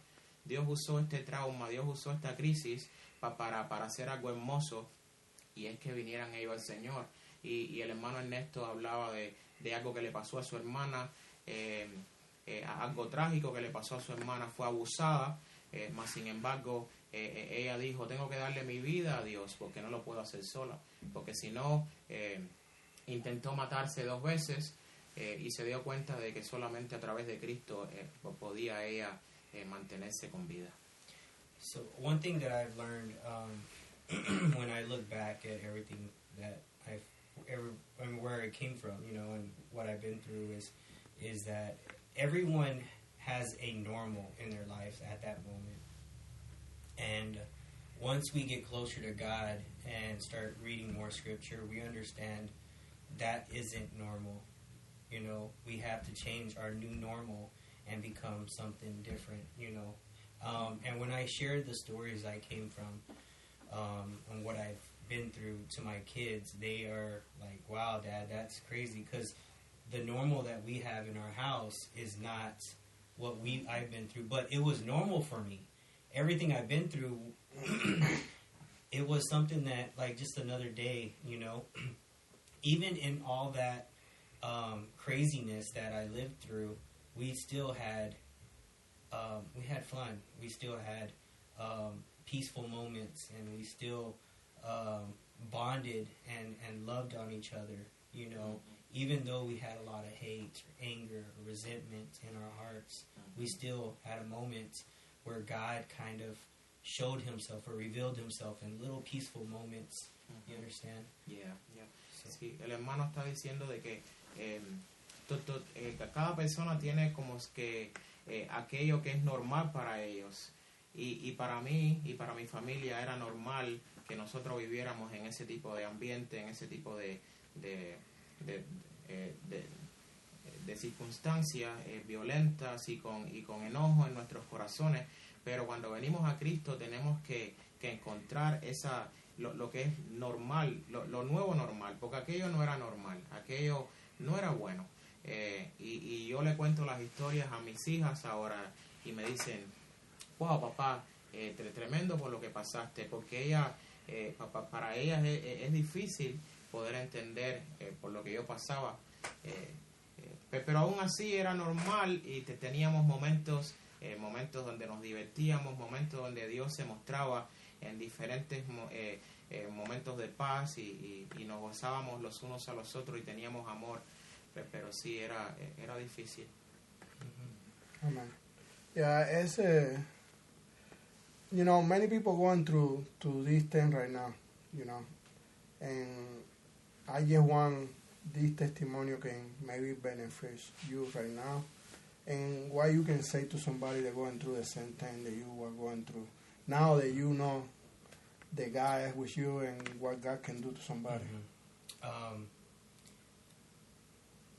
S3: este trauma, Dios usó esta crisis para hacer algo hermoso, y es que vinieran ellos al Señor. Y el hermano Ernesto hablaba de algo que le pasó a su hermana, algo trágico que le pasó a su hermana. Fue abusada, mas sin embargo ella dijo, tengo que darle mi vida a Dios, porque no lo puedo hacer sola, porque si no, intentó matarse 2 veces, y se dio cuenta de que solamente a través de Cristo podía ella mantenerse con vida.
S4: So one thing that I've learned when I look back at everything that where it came from, and what I've been through is that everyone has a normal in their lives at that moment. And once we get closer to God and start reading more scripture, we understand that isn't normal. We have to change our new normal and become something different, And when I shared the stories I came from, and what I've been through to my kids, they are like, wow, Dad, that's crazy, because the normal that we have in our house is not what I've been through, but it was normal for me. Everything I've been through, it was something that, like, just another day, Even in all that craziness that I lived through, we still had fun. We still had peaceful moments, and we still bonded and loved on each other, Even though we had a lot of hate, anger, resentment in our hearts, we still had a moment where God kind of showed himself or revealed himself in little peaceful moments. You understand?
S3: Yeah. Sí, el hermano está diciendo de que cada persona tiene como que aquello que es normal para ellos. Y para mí y para mi familia era normal que nosotros viviéramos en ese tipo de ambiente, en ese tipo de circunstancias violentas y con enojo en nuestros corazones. Pero cuando venimos a Cristo tenemos que encontrar lo que es normal, lo nuevo normal, porque aquello no era normal, aquello no era bueno. Y yo le cuento las historias a mis hijas ahora y me dicen, wow, papá, tremendo por lo que pasaste, porque para ellas es difícil poder entender por lo que yo pasaba. Pero aún así era normal y teníamos momentos donde nos divertíamos, momentos donde Dios se mostraba en diferentes momentos de paz y nos gozábamos los unos a los otros y teníamos amor, pero sí era difícil.
S5: Amen. Yeah, it's many people going through this thing right now, and I just want this testimony can maybe benefit you right now, and what you can say to somebody that going through the same thing that you were going through. Now that you know the God is with you and what God can do to somebody.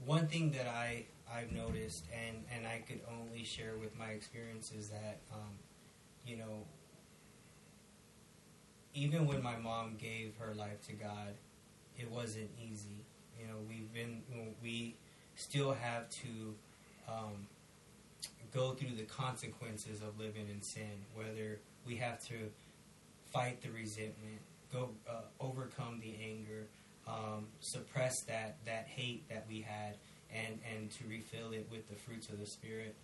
S4: One thing that I've noticed, and I could only share with my experience, is that, even when my mom gave her life to God, it wasn't easy. We still have to go through the consequences of living in sin, whether we have to fight the resentment, overcome the anger, suppress that hate that we had, and to refill it with the fruits of the Spirit.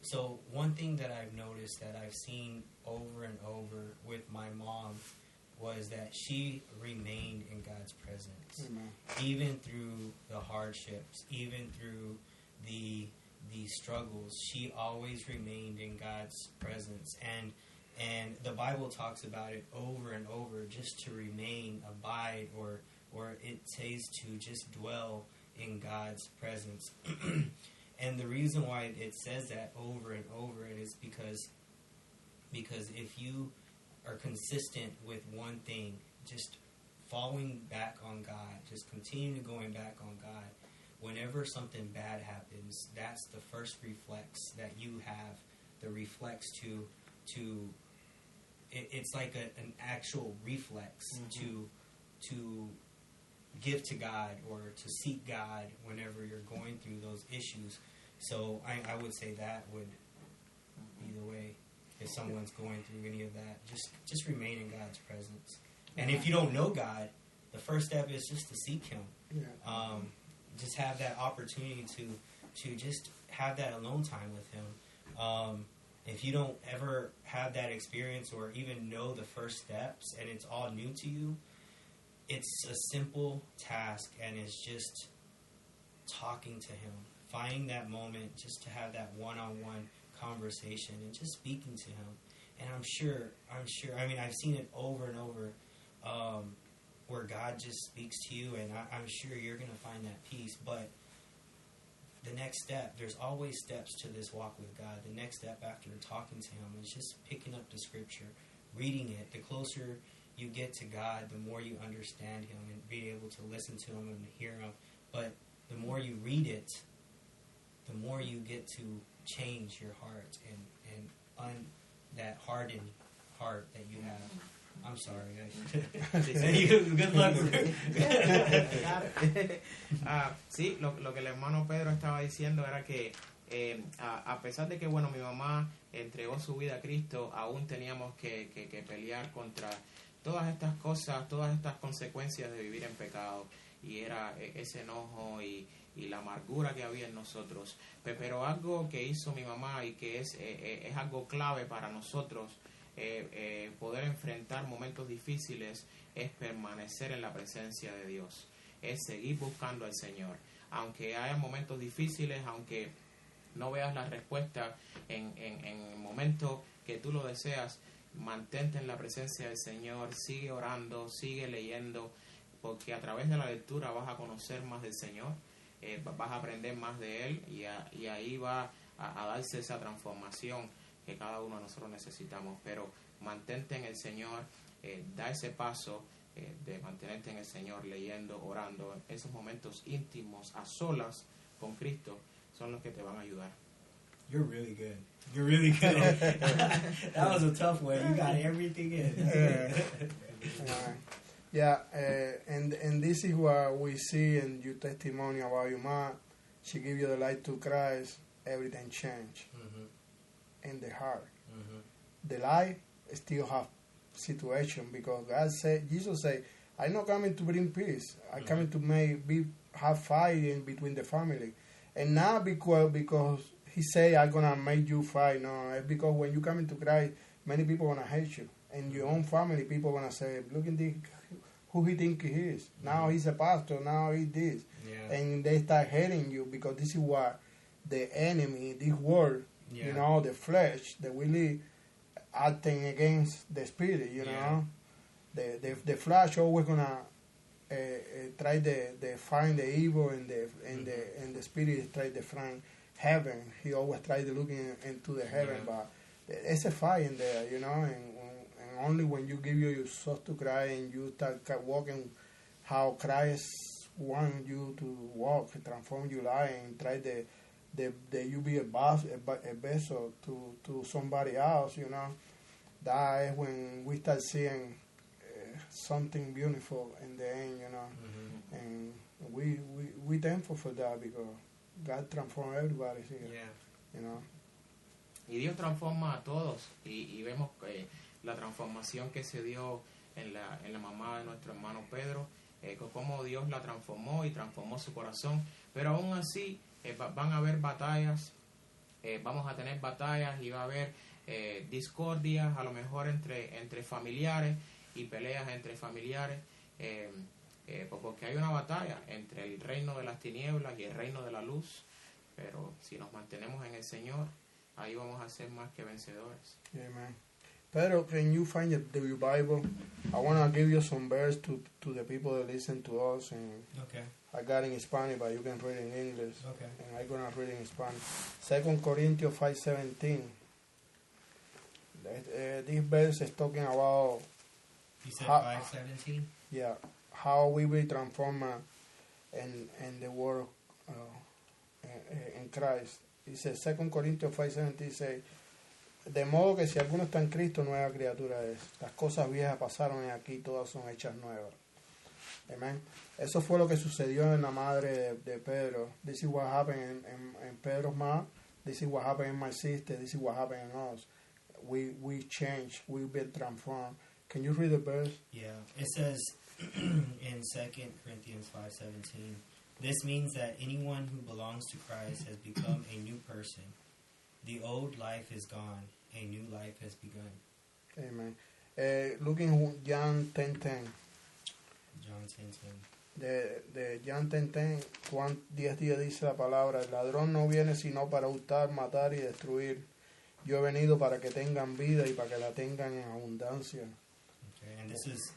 S4: So one thing that I've noticed that I've seen over and over with my mom was that she remained in God's presence.
S5: Amen.
S4: Even through the hardships, even through the struggles, she always remained in God's presence. And the Bible talks about it over and over, just to remain, abide, or it says to just dwell in God's presence. And the reason why it says that over and over it is because if you are consistent with one thing, just falling back on God, just continuing going back on God, whenever something bad happens, that's the first reflex that you have, the reflex to it's like an actual reflex to give to God or to seek God whenever you're going through those issues. So I would say that would be the way if someone's going through any of that. Just remain in God's presence. And if you don't know God, the first step is just to seek Him.
S5: Yeah.
S4: Just have that opportunity to just have that alone time with Him. If you don't ever have that experience or even know the first steps and it's all new to you, it's a simple task, and it's just talking to Him, finding that moment just to have that one-on-one conversation and just speaking to Him. And I'm sure, I've seen it over and over where God just speaks to you, and I'm sure you're going to find that peace. But the next step, there's always steps to this walk with God. The next step after talking to Him is just picking up the Scripture, reading it. The closer you get to God, the more you understand Him and be able to listen to Him and hear Him. But the more you read it, the more you get to change your heart and that hardened heart that you have. I'm sorry. Good luck with it.
S3: Sí, lo que el hermano Pedro estaba diciendo era que a pesar de que, bueno, mi mamá entregó su vida a Cristo, aún teníamos que pelear contra todas estas cosas, todas estas consecuencias de vivir en pecado. Y era ese enojo y la amargura que había en nosotros. Pero algo que hizo mi mamá y que es algo clave para nosotros, poder enfrentar momentos difíciles, es permanecer en la presencia de Dios, es seguir buscando al Señor. Aunque haya momentos difíciles, aunque no veas la respuesta en el momento que tú lo deseas, mantente en la presencia del Señor, sigue orando, sigue leyendo, porque a través de la lectura vas a conocer más del Señor, vas a aprender más de Él, y ahí va a darse esa transformación que cada uno de nosotros necesitamos. Pero mantente en el Señor, da ese paso de mantenerte en el Señor, leyendo, orando. Esos momentos íntimos, a solas con Cristo, son los que te van a ayudar.
S4: You're really good. You're really good. That was a tough one. You got everything in.
S5: And this is what we see in your testimony about your mom. She gave you the light to Christ. Everything changed. In the heart. The life still have situation, because God said, Jesus said, I'm not coming to bring peace. I'm coming to have fight in between the family. And not because he say I'm gonna make you fight. No, it's because when you come into Christ, many people gonna hate you, and your own family people gonna say, look at this, who he think he is. Now he's a pastor. Now he this,
S4: Yeah.
S5: and they start hating you because this is what the enemy, this world,
S4: Yeah.
S5: you know, the flesh, that we live, acting against the spirit. You
S4: Yeah.
S5: know, the flesh always gonna try to find the evil, and the spirit try to find heaven. He always try to look into the heaven,
S4: Yeah.
S5: but it's a fire in there, you know. And only when you give yourself to Christ and you start walking how Christ wants you to walk, transform your life, and try that you be a vessel to somebody else, you know. That is when we start seeing something beautiful in the end, you know.
S4: Mhm.
S5: And we thankful for that because God transformed everybody here,
S3: Yeah.
S5: you know.
S3: Y Dios transforma a todos y vemos la transformación que se dio en la mamá de nuestro hermano Pedro, cómo Dios la transformó y transformó su corazón, pero aún así van a haber batallas, vamos a tener batallas y va a haber discordias a lo mejor entre familiares y peleas entre familiares, porque hay una batalla entre el reino de las tinieblas y el reino de la luz, pero si nos mantenemos en el Señor, ahí vamos a ser más que vencedores.
S5: Amen. Pedro, can you find your Bible? I want to give you some verse to the people that listen to us. And
S4: Okay.
S5: I got in Spanish, but you can read in English.
S4: Okay.
S5: And I'm going to read in Spanish. 2 Corinthians 5:17. This verse is talking about,
S4: You said
S5: How-
S4: 5:17.
S5: yeah, how we will transform in the world in Christ. It says 2 Corinthians 5:17 say, de modo que si alguno está en Cristo, nueva criatura es. Las cosas viejas pasaron y aquí todas son hechas nuevas. Amen. Eso fue lo que sucedió en la madre de Pedro. This is what happened in Pedro's mom. This is what happened in my sister. This is what happened in us. We changed. We've been transformed. Can you read the verse?
S4: Yeah, it says in 2 Corinthians 5:17, this means that anyone who belongs to Christ has become a new person. The old life is gone, a new life has begun.
S5: Amen. Looking John 10:10.
S4: John 10:10.
S5: De John 10:10, Juan 10:10 dice la palabra, el ladrón no viene sino para hurtar, matar y destruir. Yo he venido para que tengan vida y para que la tengan en abundancia.
S4: Okay, and this is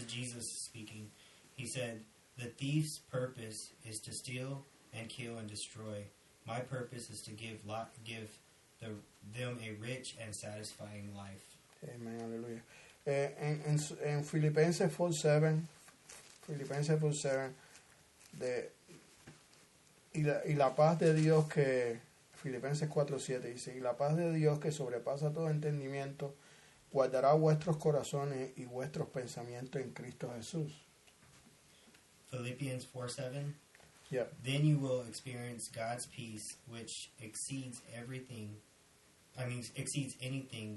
S4: Jesus speaking. He said, "The thief's purpose is to steal and kill and destroy. My purpose is to give them a rich and satisfying life."
S5: Amén, aleluya. En Filipenses 4:7, y la paz de Dios que, Filipenses 4:7 dice, y la paz de Dios que sobrepasa todo entendimiento, guardará vuestros corazones y vuestros pensamientos en Cristo Jesús.
S4: Philippians 4:7.
S5: Yeah.
S4: Then you will experience God's peace, which exceeds anything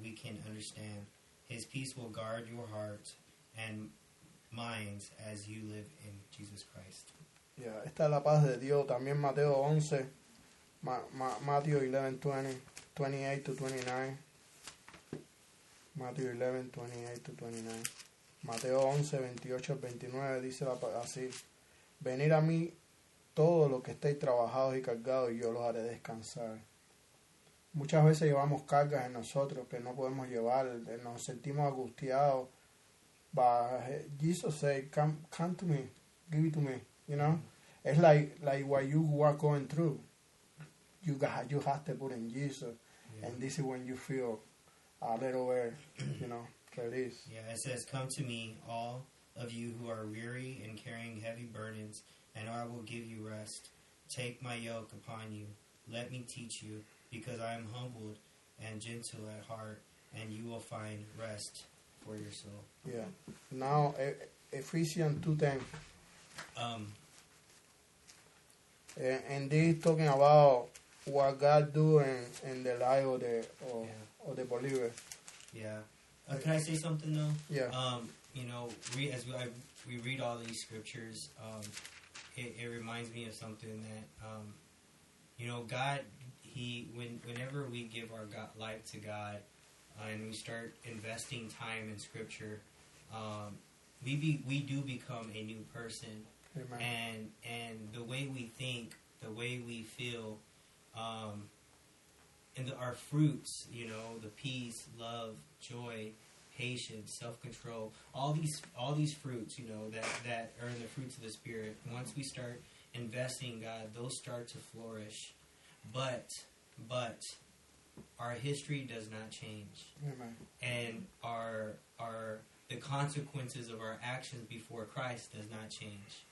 S4: we can understand. His peace will guard your hearts and minds as you live in Jesus Christ.
S5: Yeah, esta es la paz de Dios. También Mateo 11, Matthew 11:20, 28 to 29. Matthew 11, 28 to 29. Mateo 11, 28 al 29 dice así: venid a mí todos los que estéis trabajados y cargados, y yo los haré descansar. Muchas veces llevamos cargas en nosotros que no podemos llevar, nos sentimos angustiados. But Jesus said, come to me, give it to me, you know. It's like what you are going through. You have to put in Jesus,
S4: Yeah.
S5: and this is when you feel a little bit, release.
S4: Yeah, it says, "Come to me, all of you who are weary and carrying heavy burdens, and I will give you rest. Take my yoke upon you. Let me teach you, because I am humbled and gentle at heart, and you will find rest for your soul."
S5: Yeah. Now, Ephesians 2:10, and this talking about what God do in the life of the believer.
S4: Yeah. Can I say something though?
S5: Yeah.
S4: As we read all these scriptures, it reminds me of something that You know, God, whenever we give our life to God and we start investing time in Scripture, we do become a new person.
S5: Amen.
S4: And the way we think, the way we feel, and our fruits, you know, the peace, love, joy, patience, self-control, all these fruits, you know, that are in the fruits of the Spirit. Once we start investing in God, those start to flourish. But our history does not change.
S5: Amen.
S4: And the consequences of our actions before Christ does not change.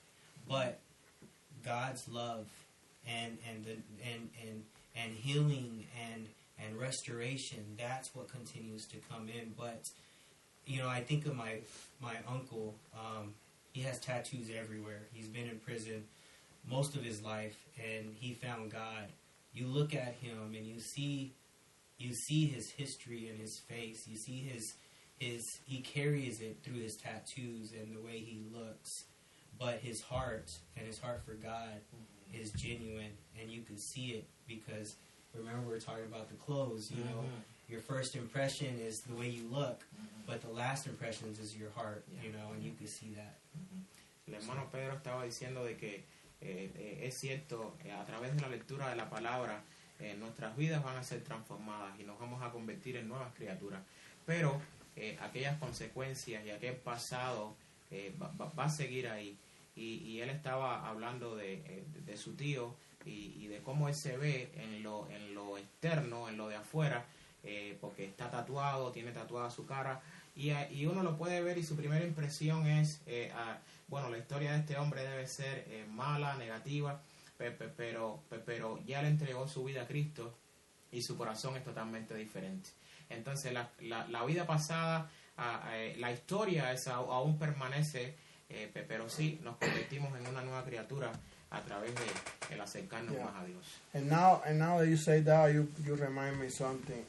S4: But God's love and healing and restoration, that's what continues to come in. But you know, I think of my uncle. He has tattoos everywhere. He's been in prison most of his life, and he found God. You look at him and you see his history in his face. You see he carries it through his tattoos and the way he looks. But his heart for God is genuine, and you can see it because remember we're talking about the clothes. You know, your first impression is the way you look, but the last impression is your heart. You know, and you can see that.
S3: El hermano Pedro estaba diciendo de que es cierto, a través de la lectura de la palabra, nuestras vidas van a ser transformadas y nos vamos a convertir en nuevas criaturas. Pero aquellas consecuencias y aquel pasado va a seguir ahí. Y él estaba hablando de su tío y de cómo él se ve en lo externo, en lo de afuera, porque está tatuado, tiene tatuada su cara, y uno lo puede ver y su primera impresión es, bueno, la historia de este hombre debe ser mala, negativa, pero ya le entregó su vida a Cristo y su corazón es totalmente diferente. Entonces la vida pasada, la historia esa aún permanece, pero sí nos convertimos en una nueva criatura a través de el acercarnos más a Dios.
S5: And now that you say that, you remind me something.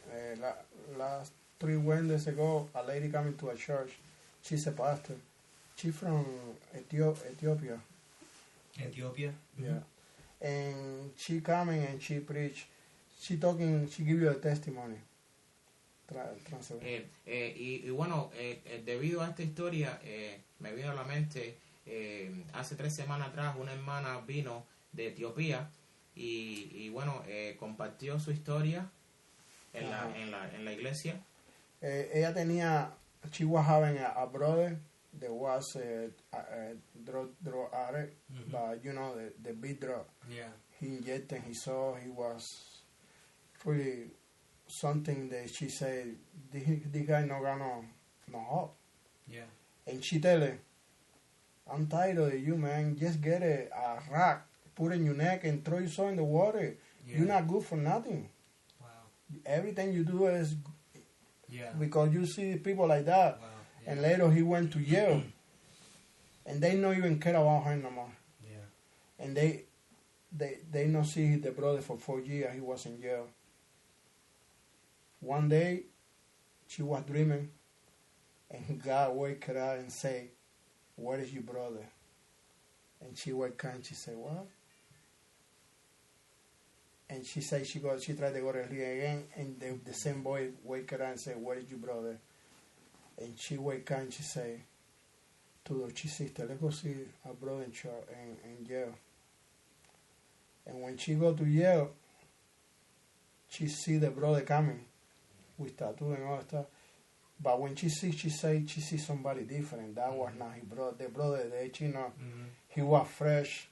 S5: Last 3 Wednesdays ago, a lady coming to a church. She's a pastor. She's from Ethiopia.
S4: Ethiopia?
S5: Yeah. And she coming and she preach. She talking. She give you a testimony.
S3: Y bueno, debido a esta historia, me vino a la mente, hace 3 semanas atrás una hermana vino de Etiopía y bueno, compartió su historia en la iglesia.
S5: Ella tenía, she was having a brother that was a drug addict, but you know, the big drug.
S4: Yeah.
S5: He injected, he saw, he was really something that she said, this guy no got no hope.
S4: Yeah.
S5: And she tell him, I'm tired of you, man. Just get a rock, put it in your neck, and throw yourself in the water.
S4: Yeah.
S5: You're not good for nothing.
S4: Wow.
S5: Everything you do is
S4: Yeah.
S5: because you see people like that.
S4: Wow. Yeah.
S5: And later he went to jail. And they don't even care about him no more.
S4: Yeah.
S5: And they not see the brother for 4 years. He was in jail. One day, she was dreaming, and God wake her up and say, "Where is your brother?" And she wake up and she say, "What?" And she said she tried to go to sleep again, and the same boy wake her up and say, "Where is your brother?" And she wake up and she say to her sister, "Let's go see our brother in jail." And when she go to jail, she see the brother coming with tattoo and all that stuff. But when she see somebody different. That was not his brother. The brother that he was fresh.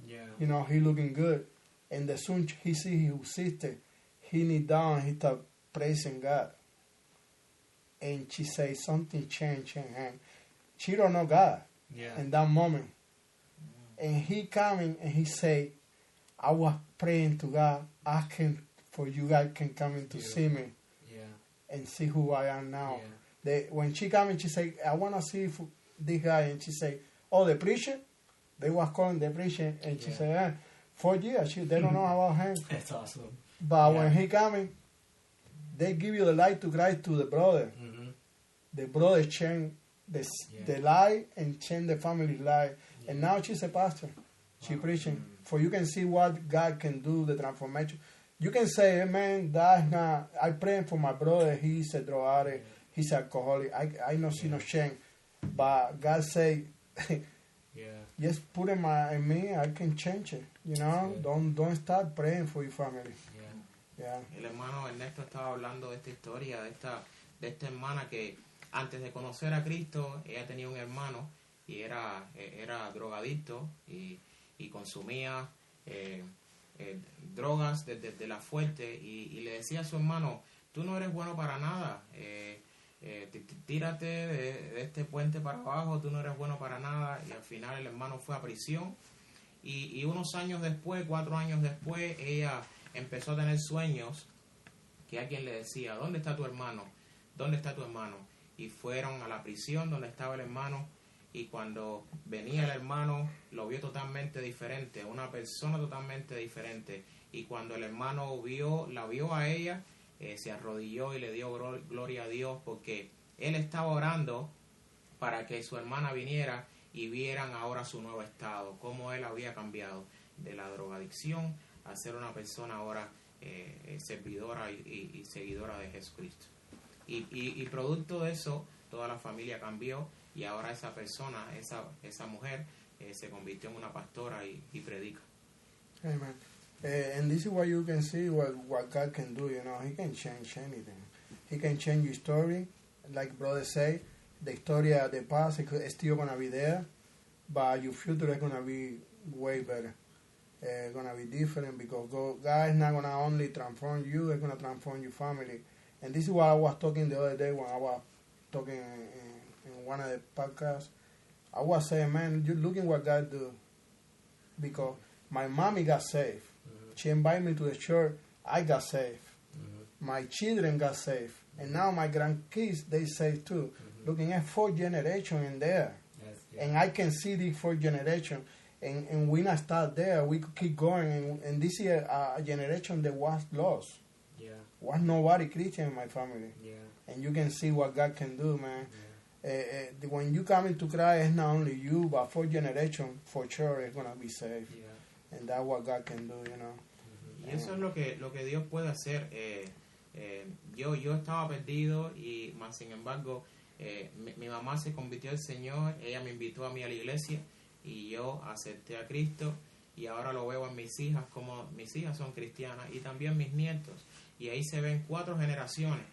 S4: Yeah.
S5: You know, he looking good. And as soon he see his sister, he kneel down and he start praising God. And she say something changed in him. She don't know God
S4: Yeah.
S5: in that moment. And he coming and he say, I was praying to God, asking for you guys can come in to see me
S4: Yeah.
S5: and see who I am now.
S4: Yeah.
S5: When she come and she say, I want to see this guy, and she say, oh, the preacher? They was calling the preacher, and she say, 4 years, they don't know about him.
S4: That's awesome.
S5: But when he coming, they give you the light to Christ to the brother.
S4: Mm-hmm.
S5: The brother changed the lie and changed the family life.
S4: Yeah.
S5: And now she's a pastor. She preaching for you can see what God can do, the transformation. You can say, man, that's not, I pray for my brother, he's a drug addict, he's alcoholic, I don't see no shame. But God say,
S4: Yeah.
S5: just put in me, I can change it, you know? Don't start praying for your family. Yeah.
S3: El hermano Ernesto estaba hablando de esta historia, de esta hermana que antes de conocer a Cristo, ella tenía un hermano y era drogadicto y consumía drogas desde la fuerte y le decía a su hermano, tú no eres bueno para nada, tírate de este puente para abajo, tú no eres bueno para nada. Y al final el hermano fue a prisión y unos años después, 4 años después, ella empezó a tener sueños que alguien le decía, ¿dónde está tu hermano? ¿Dónde está tu hermano? Y fueron a la prisión donde estaba el hermano y cuando venía el hermano lo vio totalmente diferente, una persona totalmente diferente. Y cuando el hermano la vio a ella, se arrodilló y le dio gloria a Dios porque él estaba orando para que su hermana viniera y vieran ahora su nuevo estado, cómo él había cambiado de la drogadicción a ser una persona ahora servidora y seguidora de Jesucristo. Y producto de eso, toda la familia cambió y ahora esa persona, esa mujer, se convirtió en una pastora y predica.
S5: Amen. And this is what you can see what God can do, you know. He can change anything. He can change your story. Like brother say, the story of the past is still going to be there, but your future is going to be way better. Going to be different because God is not going to only transform you, it's going to transform your family. And this is what I was talking the other day when I was talking in one of the podcasts. I was saying, man, you looking what God do. Because my mommy got saved. She invited me to the church. I got saved. My children got saved. And now my grandkids, they saved too. Looking at 4 generations in there.
S4: Yes, yeah.
S5: And I can see the 4th generation. And we not start there. We could keep going. And this is a generation that was lost.
S4: Yeah.
S5: Was nobody Christian in my family.
S4: Yeah.
S5: And you can see what God can do, man. When you come into Christ, it's not only you, but 4th generation for sure is going to be saved.
S4: Yeah.
S5: And that's what God can do, you know.
S3: Y eso es lo que Dios puede hacer. Yo estaba perdido y más sin embargo mi mamá se convirtió al Señor, ella me invitó a mí a la iglesia y yo acepté a Cristo y ahora lo veo en mis hijas, como mis hijas son cristianas y también mis nietos, y ahí se ven 4 generaciones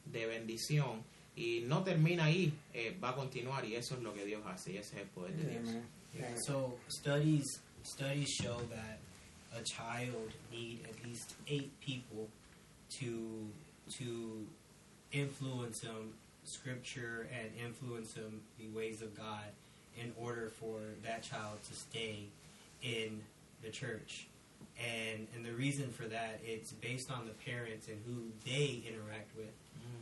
S3: de bendición y no termina ahí, va a continuar, y eso es lo que Dios hace y ese es el poder de Dios.
S5: man.
S4: Yeah. So studies show that a child need at least 8 people to influence them scripture and influence them the ways of God in order for that child to stay in the church. And the reason for that, it's based on the parents and who they interact with.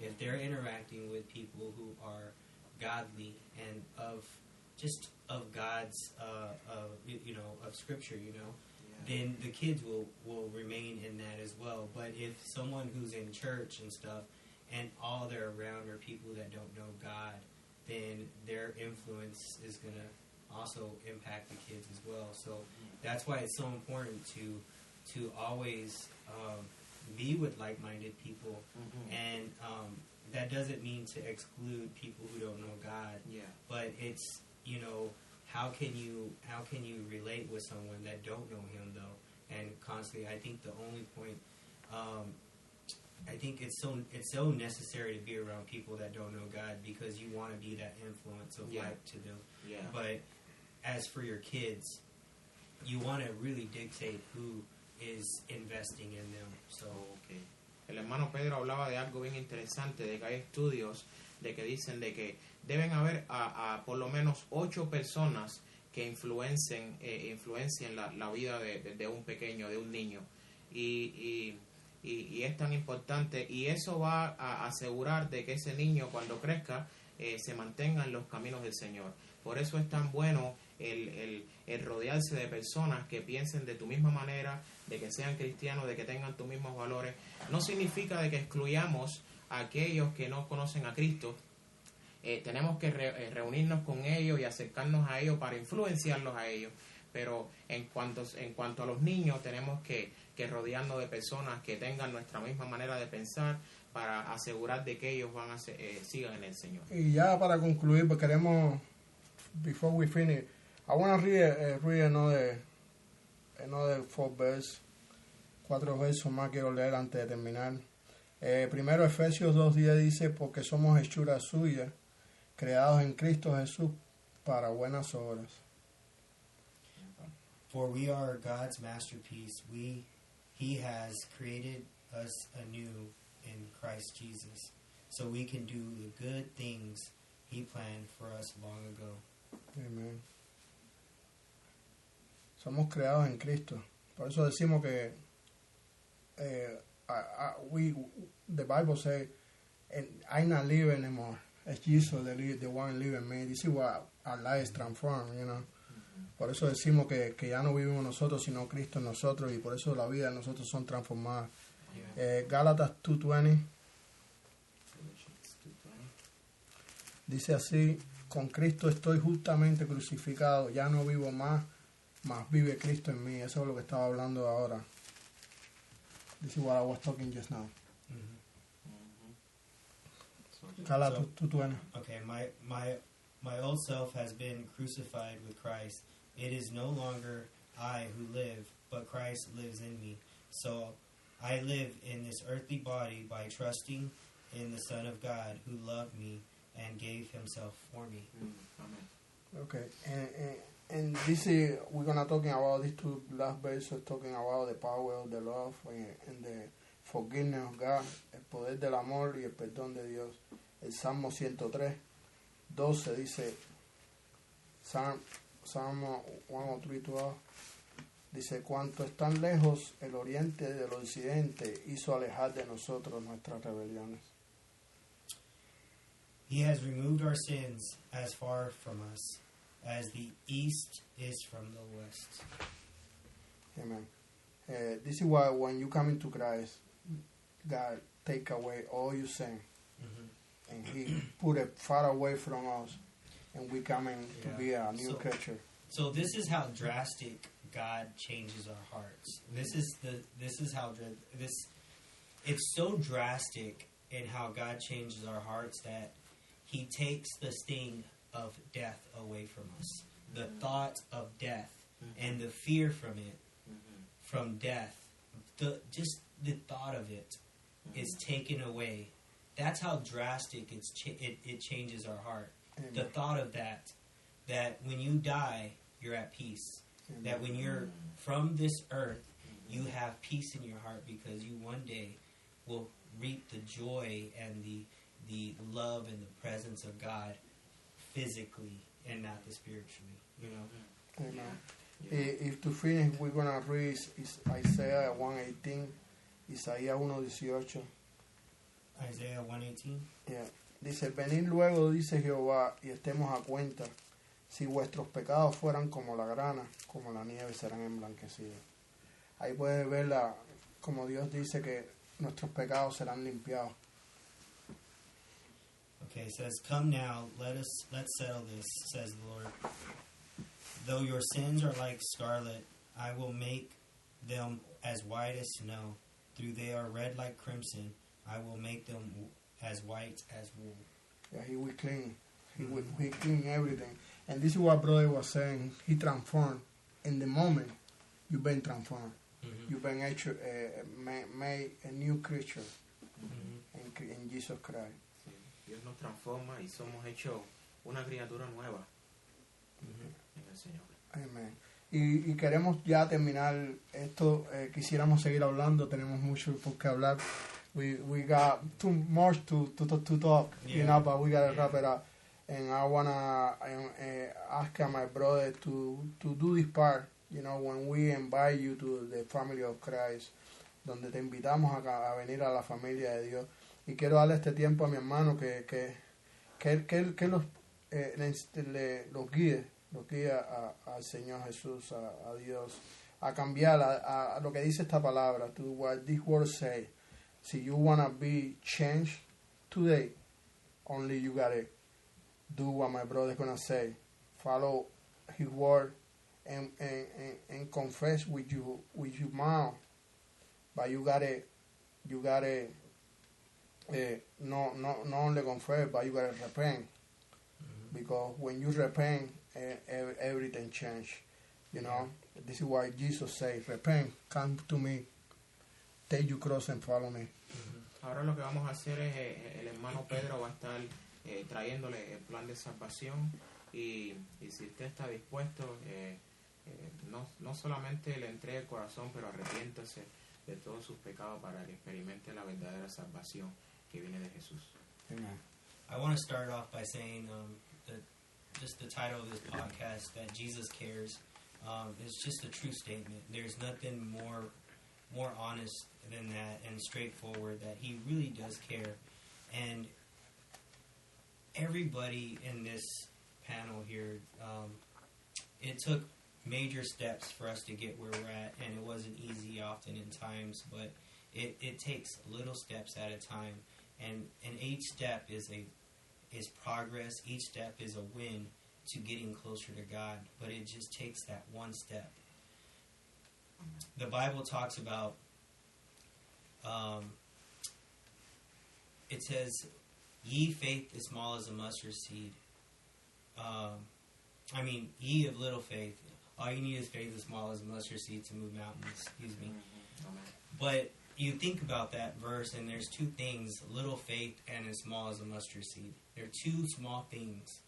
S4: If they're interacting with people who are godly and of God's of scripture, then the kids will remain in that as well. But if someone who's in church and stuff and all they're around are people that don't know God, then their influence is going to also impact the kids as well. So that's why it's so important to always be with like-minded people. And that doesn't mean to exclude people who don't know God.
S3: Yeah.
S4: But it's, how can you relate with someone that don't know Him though? And constantly, I think the only point, I think it's so necessary to be around people that don't know God because you want to be that influence of light to them.
S3: Yeah.
S4: But as for your kids, you want to really dictate who is investing in them. So,
S3: Okay. El hermano Pedro hablaba de algo bien interesante, de que hay estudios de que dicen de que deben haber a por lo menos 8 personas que influencien la vida de un pequeño, de un niño. Y es tan importante, y eso va a asegurar de que ese niño cuando crezca se mantenga en los caminos del Señor. Por eso es tan bueno el rodearse de personas que piensen de tu misma manera, de que sean cristianos, de que tengan tus mismos valores. No significa de que excluyamos a aquellos que no conocen a Cristo. Tenemos que reunirnos con ellos y acercarnos a ellos para influenciarlos a ellos. Pero en cuanto a los niños, tenemos que rodearnos de personas que tengan nuestra misma manera de pensar para asegurar de que ellos sigan en el Señor.
S5: Y ya para concluir, pues queremos, before we finish, I want to read another 4 verses. 4 versos más quiero leer antes de terminar. Primero Efesios 2:10 dice, porque somos hechura suya, creados en Cristo Jesús para buenas obras.
S4: For we are God's masterpiece. He has created us anew in Christ Jesus, so we can do the good things He planned for us long ago.
S5: Amen. Somos creados en Cristo. Por eso decimos que the Bible says, I not live anymore. It's Jesus the one live in me. This is what our life is transformed, you know. Por eso decimos que ya no vivimos nosotros, sino Cristo en nosotros, y por eso la vida de nosotros son transformadas. Gálatas 2:20 dice así, con Cristo estoy justamente crucificado, ya no vivo más, mas vive Cristo en mí. Eso es lo que estaba hablando ahora. This is what I was talking just now. Gálatas 2:20.
S4: Okay, my old self has been crucified with Christ. It is no longer I who live, but Christ lives in me. So I live in this earthly body by trusting in the Son of God who loved me and gave himself for me.
S3: Amen.
S5: Okay, and this is, we're going to talking about these 2 last verses, talking about the power of the love and the forgiveness of God, el poder del amor y el perdón de Dios. El Salmo 103:12 dice, Salmo 103:12 dice, cuanto están lejos el oriente del occidente, hizo alejar de nosotros nuestras rebeliones.
S4: He has removed our sins as far from us as the east is from the west.
S5: Amen. This is why when you come into Christ, God take away all your sin, and He put it far away from us, and we coming to be a new creature.
S4: So this is how drastic God changes our hearts. This is how it's so drastic in how God changes our hearts that He takes the sting of death away from us. The thought of death and the fear from it, from death, just the thought of it is taken away. That's how drastic it changes our heart.
S5: Amen.
S4: The thought of that when you die, you're at peace.
S5: Amen.
S4: That when you're from this earth, you have peace in your heart because you one day will reap the joy and the love and the presence of God physically and not the spiritually, you know.
S5: Amen. If to finish, we're going to read Isaiah 1:18, Isaías 1:18.
S4: Isaiah 1:18.
S5: Yeah. Dice, venid luego, dice Jehová, y estemos a cuenta. Si vuestros pecados fueran como la grana, como la nieve serán emblanquecidos. Ahí puedes ver como Dios dice que nuestros pecados serán limpiados.
S4: Okay, it says, come now, let's settle this, says the Lord. Though your sins are like scarlet, I will make them as white as snow. Though they are red like crimson, I will make them as white as wool.
S5: Yeah, He will clean. He will clean everything. And this is what brother was saying. He transformed. In the moment, you've been transformed. You've been made a new creature in Jesus Christ.
S3: Dios nos transforma y somos hechos una criatura nueva en el Señor.
S5: Amen. Y queremos ya terminar esto. Quisiéramos seguir hablando. Tenemos mucho por qué hablar. We got too much to talk, you know, but we gotta wrap it up. And I wanna ask my brother to do this part. You know, when we invite you to the family of Christ, donde te invitamos a venir a la familia de Dios. Y quiero darle este tiempo a mi hermano que los guíe al Señor Jesús, a Dios, a cambiar a lo que dice esta palabra, to what this word say. Si you want to be changed today, only you got to do what my brother is going to say. Follow his word and confess with your mouth, but you gotta not only confess, but you gotta repent, because when you repent, everything change. You know, this is why Jesus said, "Repent, come to me, take your cross and follow me."
S3: Ahora lo que vamos a hacer es, el hermano Pedro va a estar trayéndole el plan de salvación y si usted está dispuesto, no solamente le entregue el corazón, pero arrepiéntase de todos sus pecados para que experimente la verdadera salvación que viene de Jesús.
S4: I want to start off by saying just the title of this podcast, that Jesus cares, is just a true statement. There's nothing more honest than that and straightforward, that he really does care. And everybody in this panel here, it took major steps for us to get where we're at, and it wasn't easy often in times, but it takes little steps at a time, and each step is progress. Each step is a win to getting closer to God, but it just takes that one step. The Bible talks about, it says, "Ye faith as small as a mustard seed." Ye of little faith. All you need is faith as small as a mustard seed to move mountains. Excuse me. But you think about that verse, and there's two things: little faith and as small as a mustard seed. They're two small things,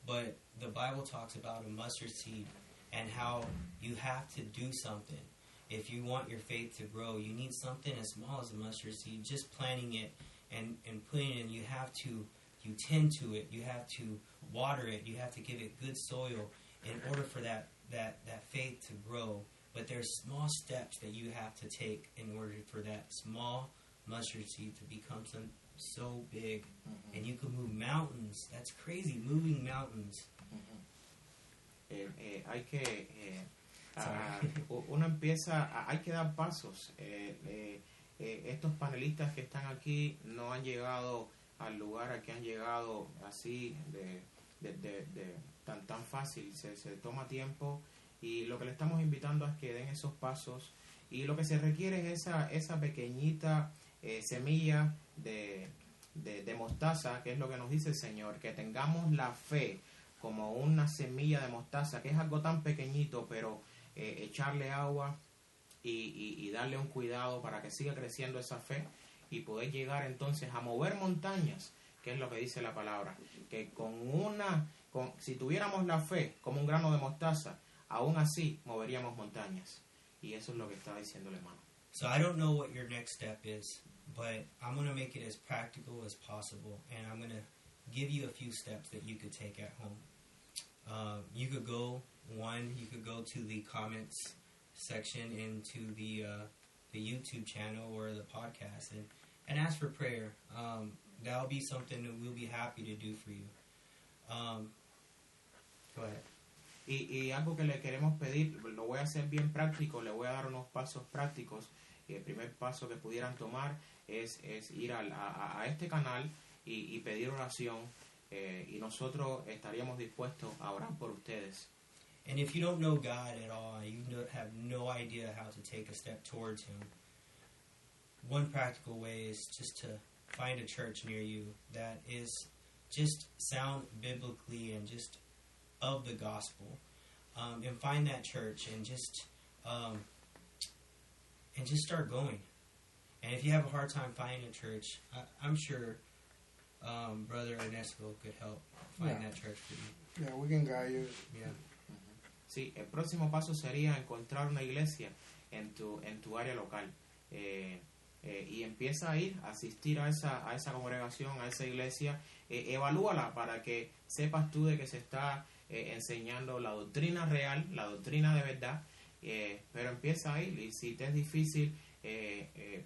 S4: but the Bible talks about a mustard seed and how you have to do something. If you want your faith to grow, you need something as small as a mustard seed. Just planting it and putting it in, you tend to it, you have to water it, you have to give it good soil in order for that faith to grow. But there's small steps that you have to take in order for that small mustard seed to become so big. And you can move mountains. That's crazy, moving mountains.
S3: Uno empieza, hay que dar pasos. Estos panelistas que están aquí no han llegado al lugar al que han llegado así de tan fácil. Se toma tiempo, y lo que le estamos invitando es que den esos pasos, y lo que se requiere es esa pequeñita semilla de mostaza, que es lo que nos dice el Señor, que tengamos la fe como una semilla de mostaza, que es algo tan pequeñito, pero echarle agua y darle un cuidado para que siga creciendo esa fe y poder llegar entonces a mover montañas, que es lo que dice la palabra, que si tuviéramos la fe como un grano de mostaza, aún así moveríamos montañas, y eso es lo que está diciendo el hermano.
S4: So I don't know what your next step is, but I'm going to make it as practical as possible, and I'm going to give you a few steps that you could take at home. You could go to the comments section into the YouTube channel or the podcast and ask for prayer. That'll be something that we'll be happy to do for you. Go ahead.
S3: Y algo que le queremos pedir, lo voy a hacer bien práctico, le voy a dar unos pasos prácticos. Y el primer paso que pudieran tomar es ir a este canal y pedir oración, y nosotros estaríamos dispuestos a orar por ustedes.
S4: And if you don't know God at all, have no idea how to take a step towards Him, one practical way is just to find a church near you that is just sound biblically and just of the gospel, and find that church and just start going. And if you have a hard time finding a church, I'm sure Brother Ernesto could help find that church for you.
S5: Yeah, we can guide you.
S4: Yeah.
S3: Sí, el próximo paso sería encontrar una iglesia en tu área local, y empieza a asistir a esa congregación, a esa iglesia. Evalúala para que sepas tú de que se está enseñando la doctrina real, la doctrina de verdad, pero empieza a ir, y si te es difícil,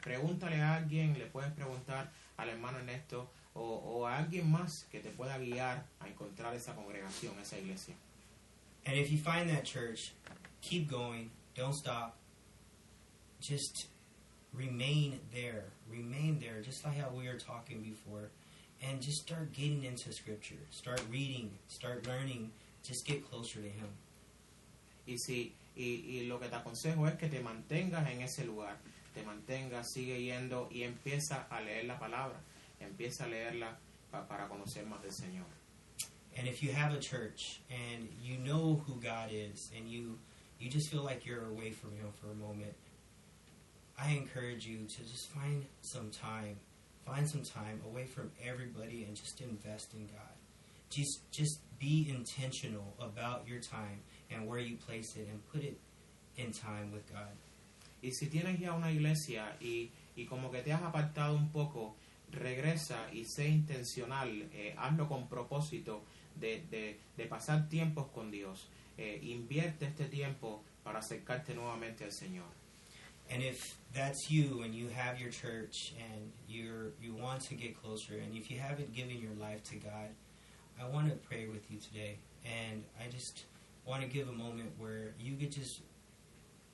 S3: pregúntale a alguien, le puedes preguntar al hermano Ernesto o a alguien más que te pueda guiar a encontrar esa congregación, esa iglesia.
S4: And if you find that church, keep going, don't stop, just remain there, just like how we were talking before, and just start getting into Scripture, start reading, start learning, just get closer to Him.
S3: Y lo que te aconsejo es que te mantengas en ese lugar, te mantengas, sigue yendo y empieza a leer la palabra, empieza a leerla para conocer más del Señor.
S4: And if you have a church and you know who God is and you just feel like you're away from Him for a moment, I encourage you to just find some time away from everybody and just invest in God. Just be intentional about your time and where you place it and put it in time with God.
S3: Y si tienes ya una iglesia y como que te has apartado un poco, regresa y sé intencional, hazlo con propósito de pasar tiempos con Dios. Invierte este tiempo para acercarte nuevamente al Señor.
S4: And if that's you and you have your church and you want to get closer, and if you haven't given your life to God, I want to pray with you today. And I just want to give a moment where you could just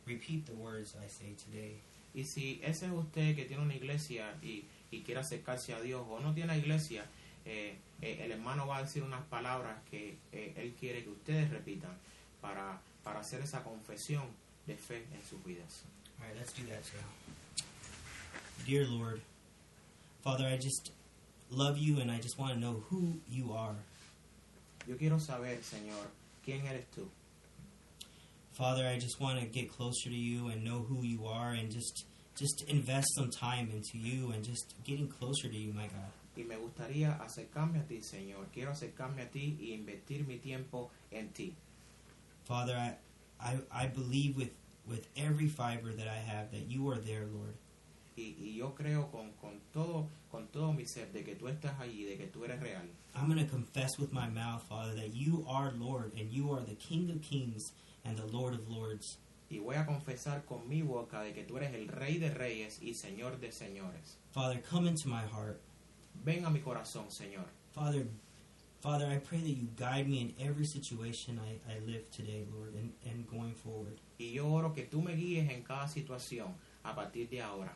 S4: repeat the words I say today.
S3: Y si ese es usted que tiene una iglesia y quiere acercarse a Dios o no tiene iglesia, el hermano va a decir unas palabras que él quiere que ustedes repitan para hacer esa confesión de fe en sus vidas.
S4: All right, let's do that now. Dear Lord, Father, I just love you and I just want to know who you are.
S3: Yo quiero saber, Señor, ¿quién eres tú?
S4: Father, I just want to get closer to you and know who you are and just invest some time into you and just getting closer to you, my God.
S3: Y me gustaría acercarme a ti, Señor. Quiero acercarme a ti y invertir mi tiempo en ti.
S4: Father, I believe with every fiber that I have that you are there, Lord.
S3: Y yo creo con todo mi ser de que tú estás allí, de que tú eres real.
S4: I'm going to confess with my mouth, Father, that you are Lord and you are the King of Kings and the Lord of Lords.
S3: Y voy a confesar con mi boca de que tú eres el Rey de Reyes y Señor de Señores.
S4: Father, come into my heart.
S3: Ven a mi corazón, Señor.
S4: Father, I pray that you guide me in every situation I live today, Lord, and going forward.
S3: Y yo oro que tú me guíes en cada situación a partir de ahora.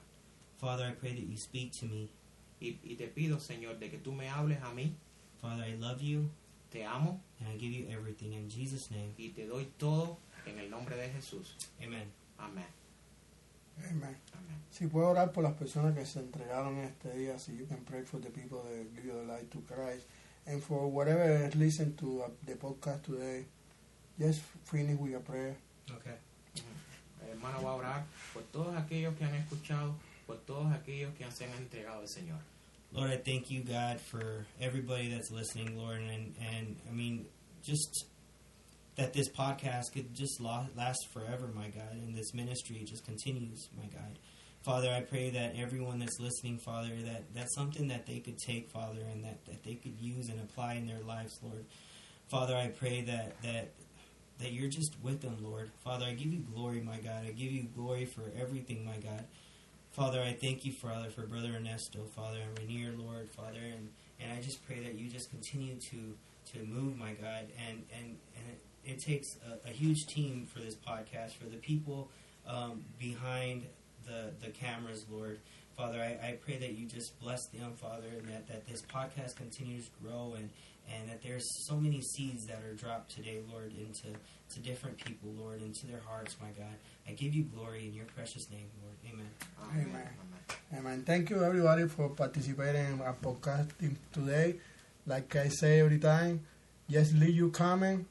S4: Father, I pray that you speak to me.
S3: Y te pido, Señor, de que tú me hables a mí.
S4: Father, I love you.
S3: Te amo.
S4: And I give you everything in Jesus' name.
S3: Y te doy todo en el nombre de Jesús.
S4: Amen.
S3: Amén.
S5: Amen.
S3: Amén.
S5: Si puedo orar por las personas que se entregaron este día, si you can pray for the people that give their life to Christ, and for whatever listen to the podcast today, just finish with a prayer.
S4: Okay.
S3: El hermano va a orar por todos aquellos que han escuchado, por todos aquellos que se han entregado al Señor.
S4: Lord, I thank you, God, for everybody that's listening, Lord, and I mean, just that this podcast could just last forever, my God, and this ministry just continues, my God. Father, I pray that everyone that's listening, Father, that's something that they could take, Father, and that they could use and apply in their lives, Lord. Father, I pray that you're just with them, Lord. Father, I give you glory, my God. I give you glory for everything, my God. Father, I thank you, Father, for Brother Ernesto, Father, and Rainier, Lord, Father, and I just pray that you just continue to move, my God, and it takes a huge team for this podcast, for the people behind the cameras, Lord. Father, I pray that you just bless them, Father, and that this podcast continues to grow and that there's so many seeds that are dropped today, Lord, into different people, Lord, into their hearts, my God. I give you glory in your precious name, Lord. Amen.
S5: Amen. Amen. Thank you, everybody, for participating in our podcast today. Like I say every time, just leave your comment.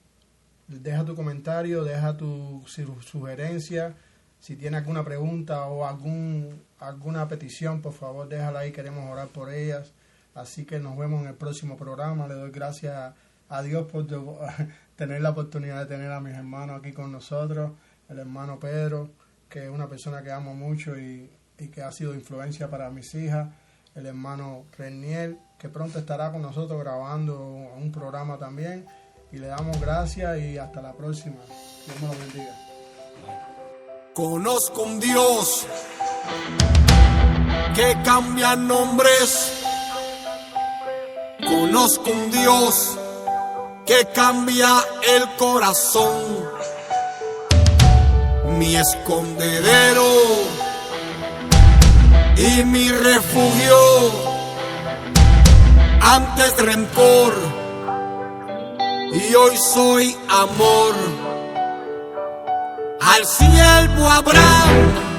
S5: Deja tu comentario, deja tu sugerencia. Si tiene alguna pregunta o alguna petición, por favor, déjala ahí. Queremos orar por ellas. Así que nos vemos en el próximo programa. Le doy gracias a Dios por tener la oportunidad de tener a mis hermanos aquí con nosotros. El hermano Pedro, que es una persona que amo mucho y que ha sido influencia para mis hijas. El hermano Reniel, que pronto estará con nosotros grabando un programa también. Y le damos gracias y hasta la próxima. Dios me lo bendiga.
S2: Conozco un Dios que cambia nombres. Conozco un Dios que cambia el corazón. Mi escondedero y mi refugio antes rencor. Y hoy soy amor. al siervo Abraham